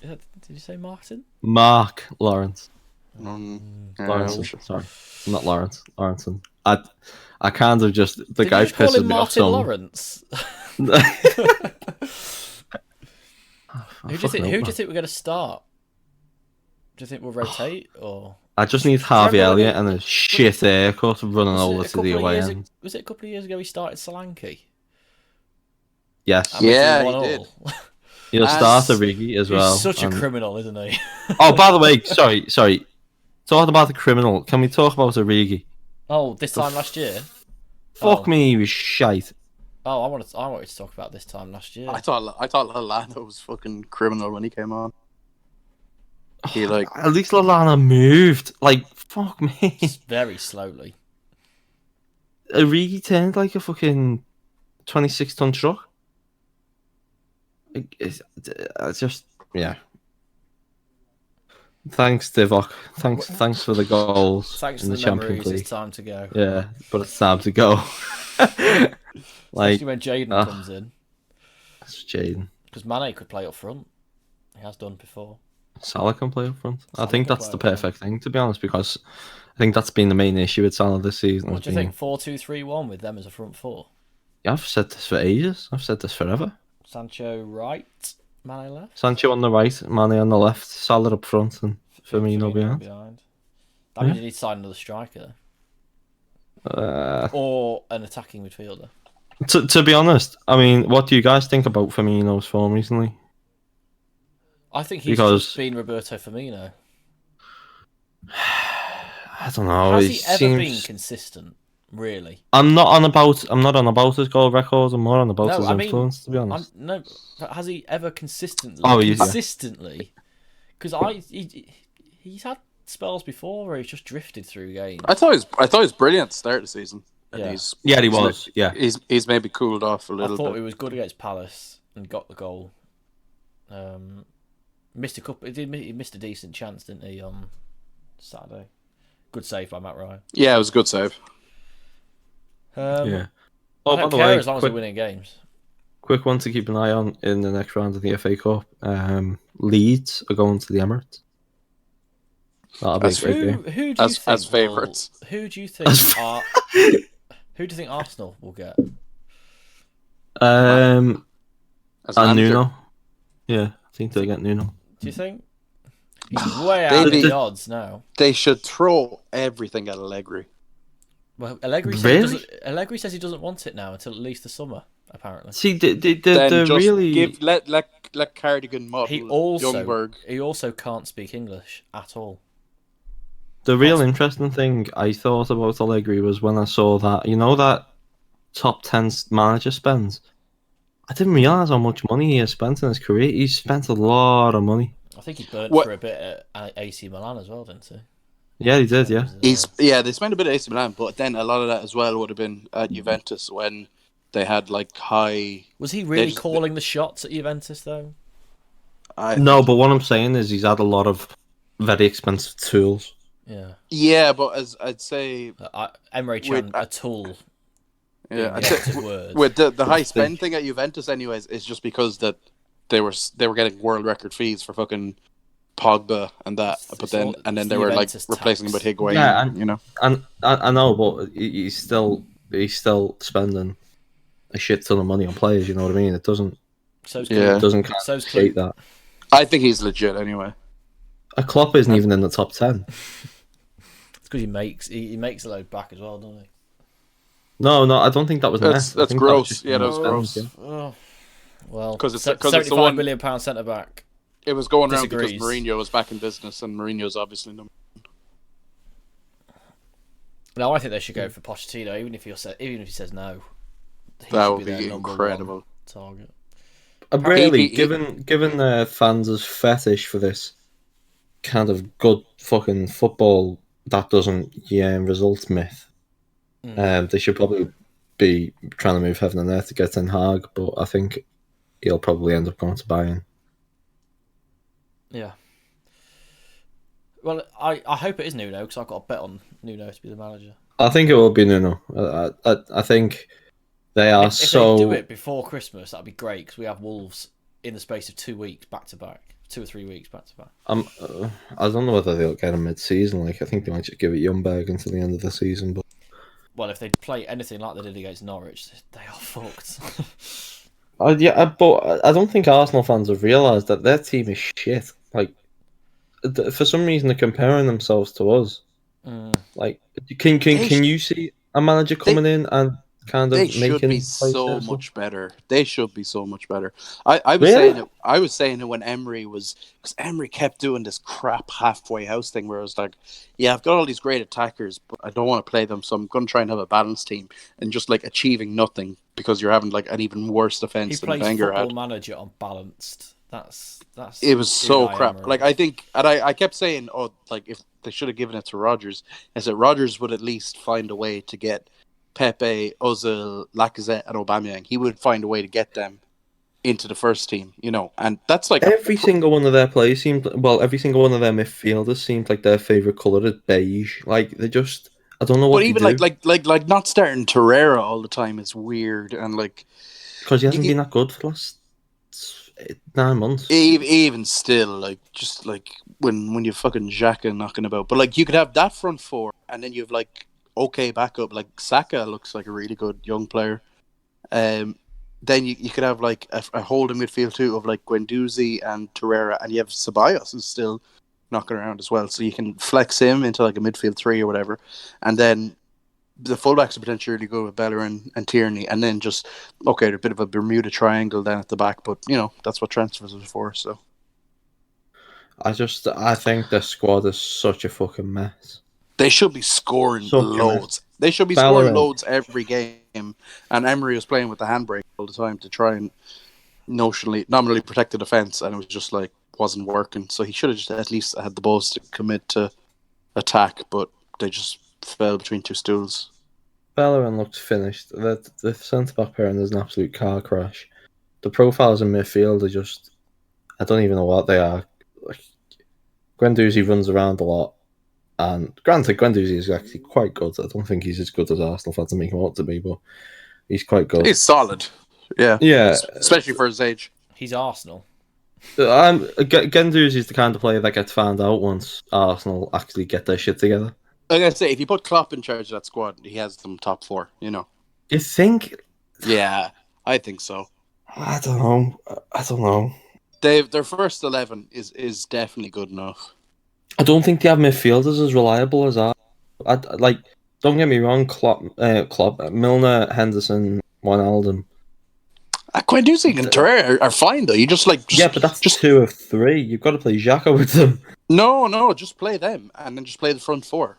Did you say Martin? Mark Lawrence. Lawrence. Sorry, not Lawrence. Lawrenson. I kind of just the Did guy you just call pisses him me off Martin some. Lawrence? Who do you think we're going to start? Do you think we'll rotate or? I just need Harvey Elliott and a shit haircut running over to the away end. Was it a couple of years ago he started Solanke? Yes. Yeah, he did. He'll start Origi as well. He's such a criminal, isn't he? Oh, by the way, sorry. Talking about the criminal, can we talk about Origi? Oh, this time last year? Fuck me, he was shite. Oh, I wanted to talk about this time last year. I thought Lallana was fucking criminal when he came on. He at least Lallana moved. Like, fuck me. Very slowly. Origi turned like a fucking 26-ton truck. It's just, yeah. Thanks, Divock. Thanks for the goals. Thanks in for the the Champions memories. League. It's time to go. Yeah, but it's time to go. Especially when Jaden comes in. That's Jaden. Because Mane could play up front. He has done before. Salah can play up front. I think that's the perfect thing, to be honest, because I think that's been the main issue with Salah this season. What do you think? 4-2-3-1 with them as a front four? Yeah, I've said this for ages. I've said this forever. Sancho right, Mane left. Sancho on the right, Mane on the left, Salah up front, and Firmino behind. That means you need to sign another striker. Or an attacking midfielder. To be honest, I mean, what do you guys think about Firmino's form recently? I think he's just been Roberto Firmino. I don't know. Has he ever been consistent? Really? I'm not on about his goal records. I'm more on about his influence. To be honest, has he ever consistently? Consistently? Because he's had spells before where he's just drifted through games. I thought he was brilliant to start the season. And he was. Yeah, he's maybe cooled off a little bit. I thought he was good against Palace and got the goal. Missed a couple. He missed a decent chance, didn't he, on Saturday? Good save by Matt Ryan. Yeah, it was a good save. I don't care as long as we're winning games. Quick one to keep an eye on in the next round of the FA Cup. Leeds are going to the Emirates. That'll be a great game. Who do you think as favourites? Who do you think are? Who do you think Arsenal will get? And Nuno. Yeah, I think they'll get Nuno. Do you think? He's way out of the odds now. They should throw everything at Allegri. Well, Allegri says he doesn't want it now until at least the summer. Apparently. See, they're really let Cardigan model Youngberg. He also can't speak English at all. The real interesting thing I thought about Allegri was when I saw that, that top 10 manager spends. I didn't realise how much money he has spent in his career. He's spent a lot of money. I think he burnt for a bit at AC Milan as well, didn't he? Yeah, he did, yeah. They spent a bit at AC Milan, but then a lot of that as well would have been at Juventus when they had high... Was he really calling the shots at Juventus, though? No, but what I'm saying is he's had a lot of very expensive tools. Yeah. Yeah, but as I'd say... Emre Can, a tool. Yeah, with the high spend thing at Juventus, anyways, is just because that they were getting world record fees for fucking Pogba and that, but then they were replacing him with Higuain. Yeah, and I know, but he's still spending a shit ton of money on players. You know what I mean? It doesn't. It doesn't create that. I think he's legit anyway. A Klopp isn't even in the top 10. It's because he makes a load back as well, doesn't he? No, I don't think that was that's gross. That was gross. Oh. Well, because it's £75 million centre back. It was going around because Mourinho was back in business, and Mourinho's obviously number one. No, I think they should go for Pochettino, even if he says no. That would be incredible. Target. Really, given the fans' fetish for this kind of good fucking football that doesn't result myth. They should probably be trying to move heaven and earth to get Ten Hag, but I think he'll probably end up going to Bayern. Yeah. Well, I hope it is Nuno, because I've got a bet on Nuno to be the manager. I think it will be Nuno. I think they are if they do it before Christmas, that'd be great, because we have Wolves in the space of 2 weeks back to back. 2 or 3 weeks back to back. I don't know whether they'll get him mid-season. Like, I think they might just give it Ljungberg until the end of the season. But well, if they play anything like they did against Norwich, they are fucked. But I don't think Arsenal fans have realised that their team is shit. Like, for some reason, they're comparing themselves to us. Like, can you see a manager coming in and kind of making? They should be so much better. They should be so much better. I was saying it when Emery was, because Emery kept doing this crap halfway house thing where I was like, yeah, I've got all these great attackers, but I don't want to play them, so I'm going to try and have a balanced team, and just like achieving nothing because you're having like an even worse defense than Wenger had. He plays Football Manager unbalanced. That's. It was so crap. Like, I think, and I kept saying, oh, like if they should have given it to Rodgers, I said Rodgers would at least find a way to get Pepe, Ozil, Lacazette, and Aubameyang. He would find a way to get them into the first team, you know, and that's like every single one of their players seemed. Well, every single one of their midfielders seemed like their favorite color is beige. Like, they just, I don't know what. But even like not starting Torreira all the time is weird, and like because he hasn't been that good for the last 9 months. Even still, like, just like when you fucking Xhaka knocking about, but like you could have that front four, and then you have like okay backup. Like Saka looks like a really good young player. Then you could have like a holding midfield too of like Guendouzi and Torreira, and you have Ceballos who's still knocking around as well, so you can flex him into like a midfield 3 or whatever, and then the fullbacks are potentially good with Bellerin and Tierney, and then just they're a bit of a Bermuda triangle down at the back, but you know that's what transfers are for. So I think the squad is such a fucking mess. They should be scoring loads. They should be scoring loads every game, and Emery was playing with the handbrake all the time to try and nominally protect the defense, and it was just like wasn't working. So he should have just at least had the balls to commit to attack, but they just fell between two stools. Bellerin looked finished. The centre-back pairing is an absolute car crash. The profiles in midfield are just, I don't even know what they are. Like, Guendouzi runs around a lot, and granted, Guendouzi is actually quite good. I don't think he's as good as Arsenal fans make him out to be, but he's quite good. He's solid. Yeah, especially for his age. He's Arsenal. Guendouzi is the kind of player that gets found out once Arsenal actually get their shit together. Like I say, if you put Klopp in charge of that squad, he has them top 4, you know. You think? Yeah, I think so. I don't know. Their first 11 is definitely good enough. I don't think they have midfielders as reliable as ours. Don't get me wrong, Klopp, Milner, Henderson, Wijnaldum. Guendouzi and Torreira are fine though. You just but that's just 2 of 3. You've got to play Xhaka with them. No, just play them and then just play the front 4.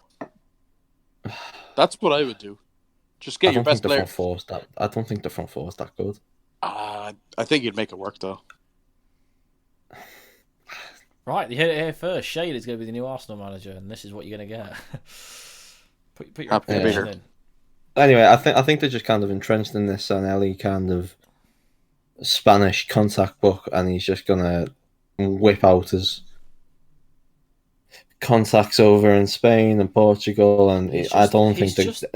That's what I would do. Just get your best player. I don't think the front 4 is that good. I think you'd make it work though. Right, you heard it here first. Shade is going to be the new Arsenal manager, and this is what you're going to get. put your application in. Anyway, I think they're just kind of entrenched in this Sanelli kind of Spanish contact book, and he's just going to whip out his contacts over in Spain and Portugal, and I don't think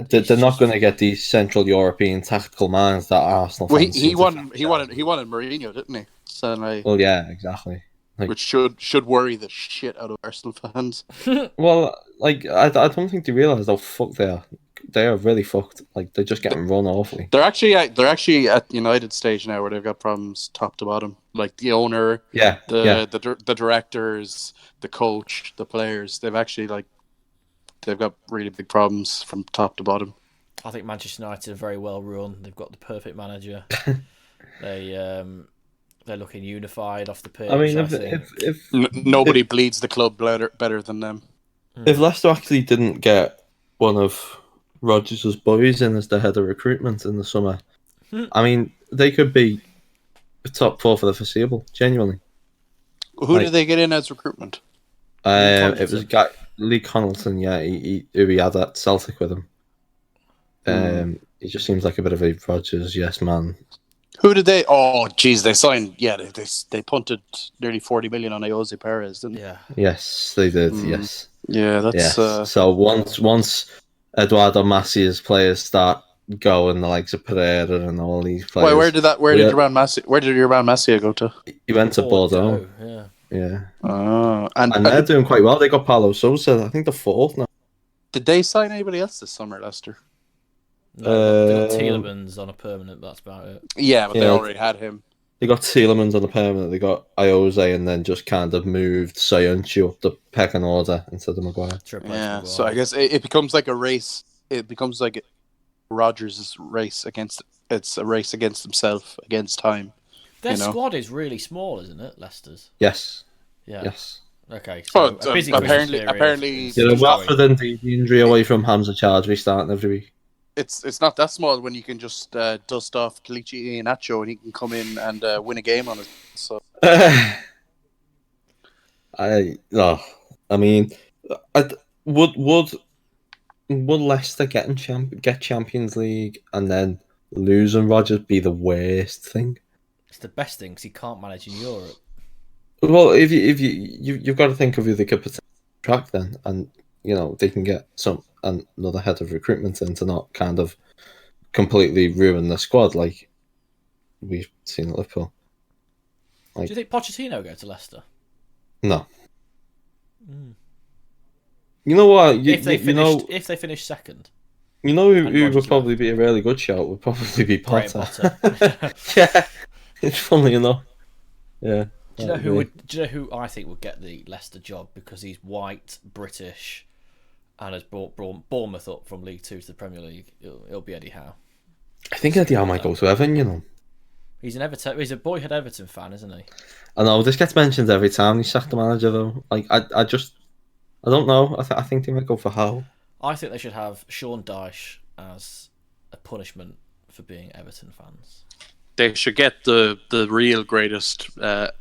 they're not going to get these Central European tactical minds that Arsenal. Well, he wanted Mourinho, didn't he? So, well, yeah, exactly. Which should worry the shit out of Arsenal fans. Well, I don't think they realise how fucked they are. They are really fucked. Like, they're just getting run awfully. They're actually at United stage now, where they've got problems top to bottom. Like the owner, the directors, the coach, the players. They've got really big problems from top to bottom. I think Manchester United are very well run. They've got the perfect manager. They're looking unified off the pitch. I mean, if nobody bleeds the club better than them. If Leicester actually didn't get one of Rodgers' boys in as the head of recruitment in the summer, I mean, they could be top 4 for the foreseeable. Genuinely. Who did they get in as recruitment? It was Lee Connelton. Yeah, he had at Celtic with him. He just seems like a bit of a Rodgers yes man. Who did they? Oh, geez, they signed. Yeah, they punted nearly 40 million on Jose Perez, didn't they? Yeah. Yes, they did. Yes. Yeah, that's. Yes. So once Eduardo Macia's players start going, the likes of Pereira and all these players. Wait, where did Urban Macia go to? He went to Bordeaux. Yeah. Yeah. And they're doing quite well. They got Paulo Sousa. I think the fourth now. Did they sign anybody else this summer, Leicester? No, they got Tielemans on a permanent. That's about it. Yeah, but they already had him. They got Tielemans on a permanent. They got Iose, and then just kind of moved Soyuncu up the pecking order instead of Maguire. Yeah, so I guess it becomes like a race. It becomes like Rodgers' race against. It's a race against himself, against time. Their squad is really small, isn't it, Leicester's? Yes. Yeah. Yes. Okay. So a busy apparently, Watford and the injury away from Hamza Chardry starting every week. It's not that small when you can just dust off Kelechi Iheanacho and he can come in and win a game on it. So would Leicester get Champions League and then losing Rodgers be the worst thing? It's the best thing because he can't manage in Europe. Well, if you've got to think of who they could potentially track then, and they can get another head of recruitment in to not kind of completely ruin the squad like we've seen at Liverpool. Do you think Pochettino will go to Leicester? No. You know what? If they finish second. You know who would probably be a really good shout would probably be Potter. Yeah, it's funny enough. Yeah. Do you know who I think would get the Leicester job because he's white, British, and has brought Bournemouth up from League Two to the Premier League? It'll be Eddie Howe. I think Eddie Howe might go to Everton. He's an Everton. He's a boyhood Everton fan, isn't he? I know this gets mentioned every time he sacked the manager though. I don't know. I think they might go for Howe. I think they should have Sean Dyche as a punishment for being Everton fans. They should get the real greatest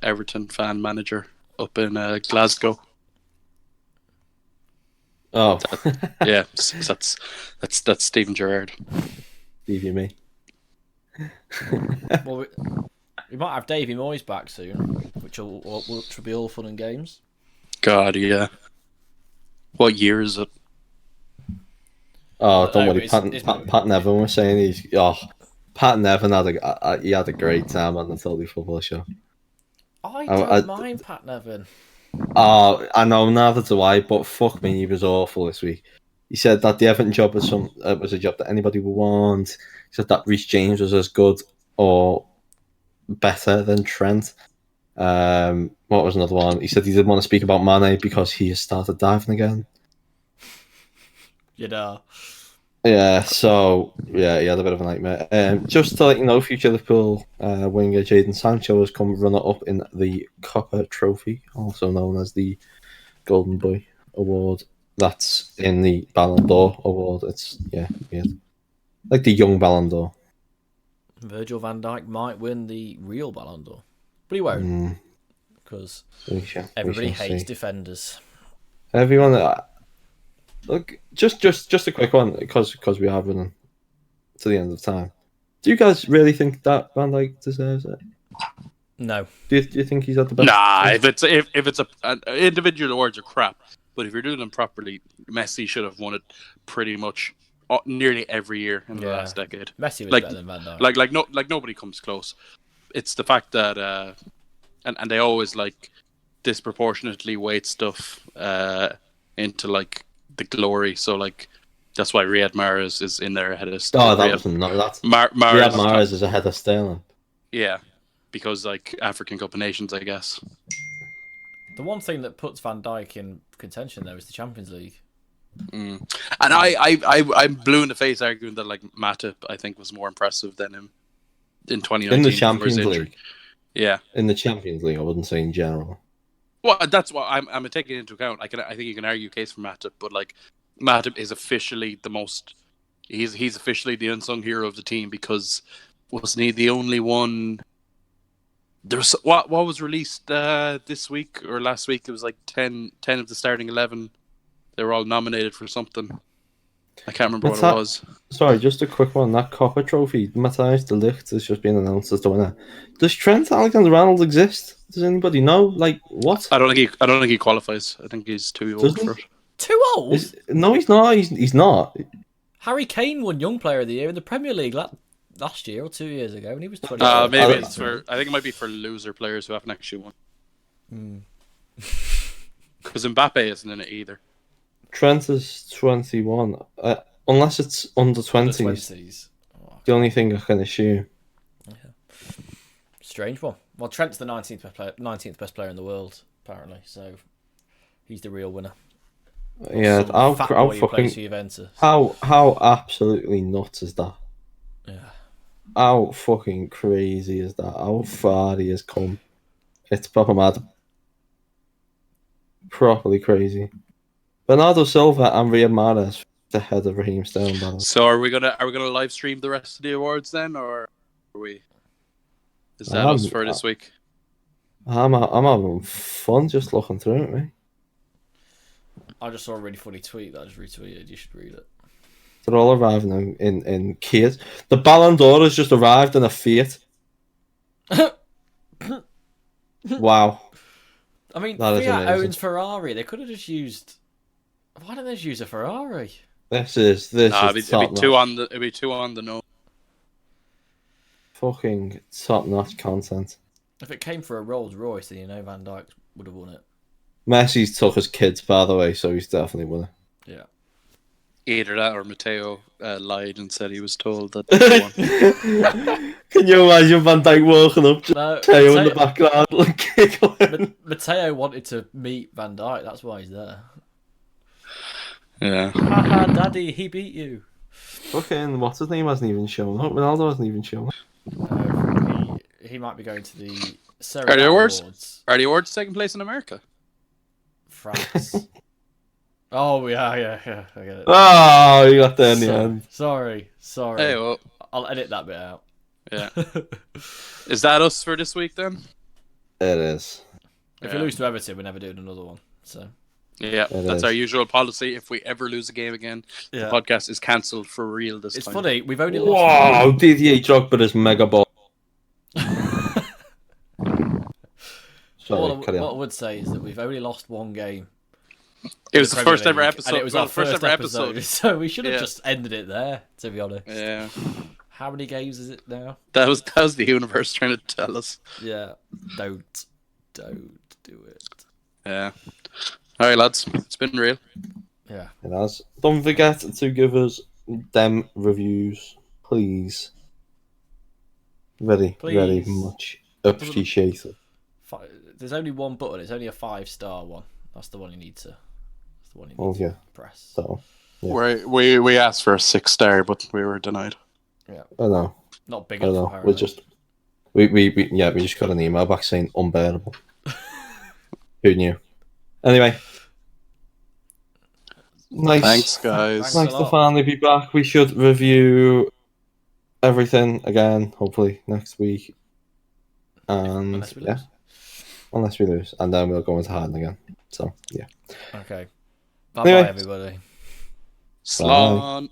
Everton fan manager up in Glasgow. Oh, yeah, that's Steven Gerrard. Stevie me. Well, we might have Davy Moyes back soon, which will be all fun and games. God, yeah. What year is it? Oh, don't worry. Pat Nevin was saying Pat Nevin had a great time on the Totally Football Show. I don't mind Pat Nevin. Oh, I know, neither do I, but fuck me, he was awful this week. He said that the Everton job was a job that anybody would want. He said that Reece James was as good or better than Trent. What was another one? He said he didn't want to speak about Mane because he has started diving again. Yeah, so he had a bit of a nightmare. Just to let you know, future Liverpool winger Jadon Sancho has come runner-up in the Copper Trophy, also known as the Golden Boy Award. That's in the Ballon d'Or Award. It's weird, like the young Ballon d'Or. Virgil van Dijk might win the real Ballon d'Or, but he won't because everybody hates defenders. Everyone. Look, just a quick one because we are running to the end of time. Do you guys really think that Van Dijk deserves it? No. Do you think he's at the best? Nah, if it's individual awards are crap, but if you're doing them properly, Messi should have won it pretty much nearly every year in the last decade. Messi was better than Van Dijk. Like nobody comes close. It's the fact that and they always disproportionately weight stuff into the glory, so that's why Riyad Mahrez is in there ahead of Sterling. Riyad Mahrez is ahead of Sterling. Yeah, because African Cup of Nations, I guess. The one thing that puts Van Dijk in contention though is the Champions League. And I'm blue in the face arguing that Matip I think was more impressive than him in 2019 in the Champions League. Yeah, in the Champions League, I wouldn't say in general. Well, that's what I'm taking into account. I think you can argue a case for Matip, but Matip is officially the most. He's officially the unsung hero of the team because wasn't he the only one? There's what was released this week or last week? It was 10 of the starting 11. They were all nominated for something. I can't remember what it was. Sorry, just a quick one. That Copper Trophy, Matthijs de Ligt has just been announced as the winner. Does Trent Alexander-Arnold exist? Does anybody know? What? I don't think he qualifies. I think he's too old for it. Too old? No, he's not. He's not. Harry Kane won Young Player of the Year in the Premier League last year or 2 years ago, and he was 20. Maybe it's I think it might be for loser players who haven't actually won. Because Mbappe isn't in it either. Trent is 21. Unless it's under 20s. Under 20s. Oh, the only thing I can assume. Yeah. Strange one. Well, Trent's the 19th best player in the world, apparently. So he's the real winner. Yeah, how fucking how absolutely nuts is that? Yeah. How fucking crazy is that? How far he has come. It's proper mad. Properly crazy. Bernardo Silva and Riyad Mahrez the head of Raheem Sterling. By the way. So are we gonna live stream the rest of the awards then, or are we? Is that us for this week? I'm having fun just looking through it, mate. I just saw a really funny tweet that I just retweeted. You should read it. They're all arriving in Kiat. The Ballon d'Or has just arrived in a Fiat. Wow. I mean, Fiat owns Ferrari. They could have just used. Why don't they just use a Ferrari? This is it'd be two on the nose. Fucking top-notch content. If it came for a Rolls Royce, then Van Dijk would have won it. Messi's took his kids, by the way, so he's definitely won it. Yeah. Either that or Matteo lied and said he was told that he won. Can you imagine Van Dijk walking up to Matteo in the background like giggling? Matteo wanted to meet Van Dijk, that's why he's there. Yeah. Haha, Daddy, he beat you. Fucking, what's his name hasn't even shown up. Ronaldo hasn't even shown up. He might be going to the Serie A Awards. Are the awards taking place in America? France. Oh, yeah, I get it. Oh, you got there in the end. Sorry. Hey, well. I'll edit that bit out. Yeah. Is that us for this week then? It is. If we lose to Everton, we're never doing another one. So. Yeah, that's our usual policy. If we ever lose a game again, the podcast is cancelled for real this time. It's funny, we've only lost. Wow, Didier Drogba is mega ball. What I would say is that we've only lost one game. It was the first ever episode. And it was our first episode. So we should have Yeah. just ended it there, to be honest. Yeah. How many games is it now? That was the universe trying to tell us. Yeah. Don't do it. Yeah. All right, lads. It's been real. Yeah. It has. Don't forget to give us them reviews, please. Very much appreciated. There's only one button. It's only a 5-star one. That's the one you need to. That's the one you need to press. So, yeah. We asked for a 6-star, but we were denied. Yeah. I know. Not big enough. Apparently. We just got an email back saying unbearable. Who knew? Anyway. Nice. Thanks, guys. Nice to finally be back. We should review everything again, hopefully, next week. And unless we lose. And then we'll go into Harden again. So, yeah. Okay. Bye-bye, everybody. Slán.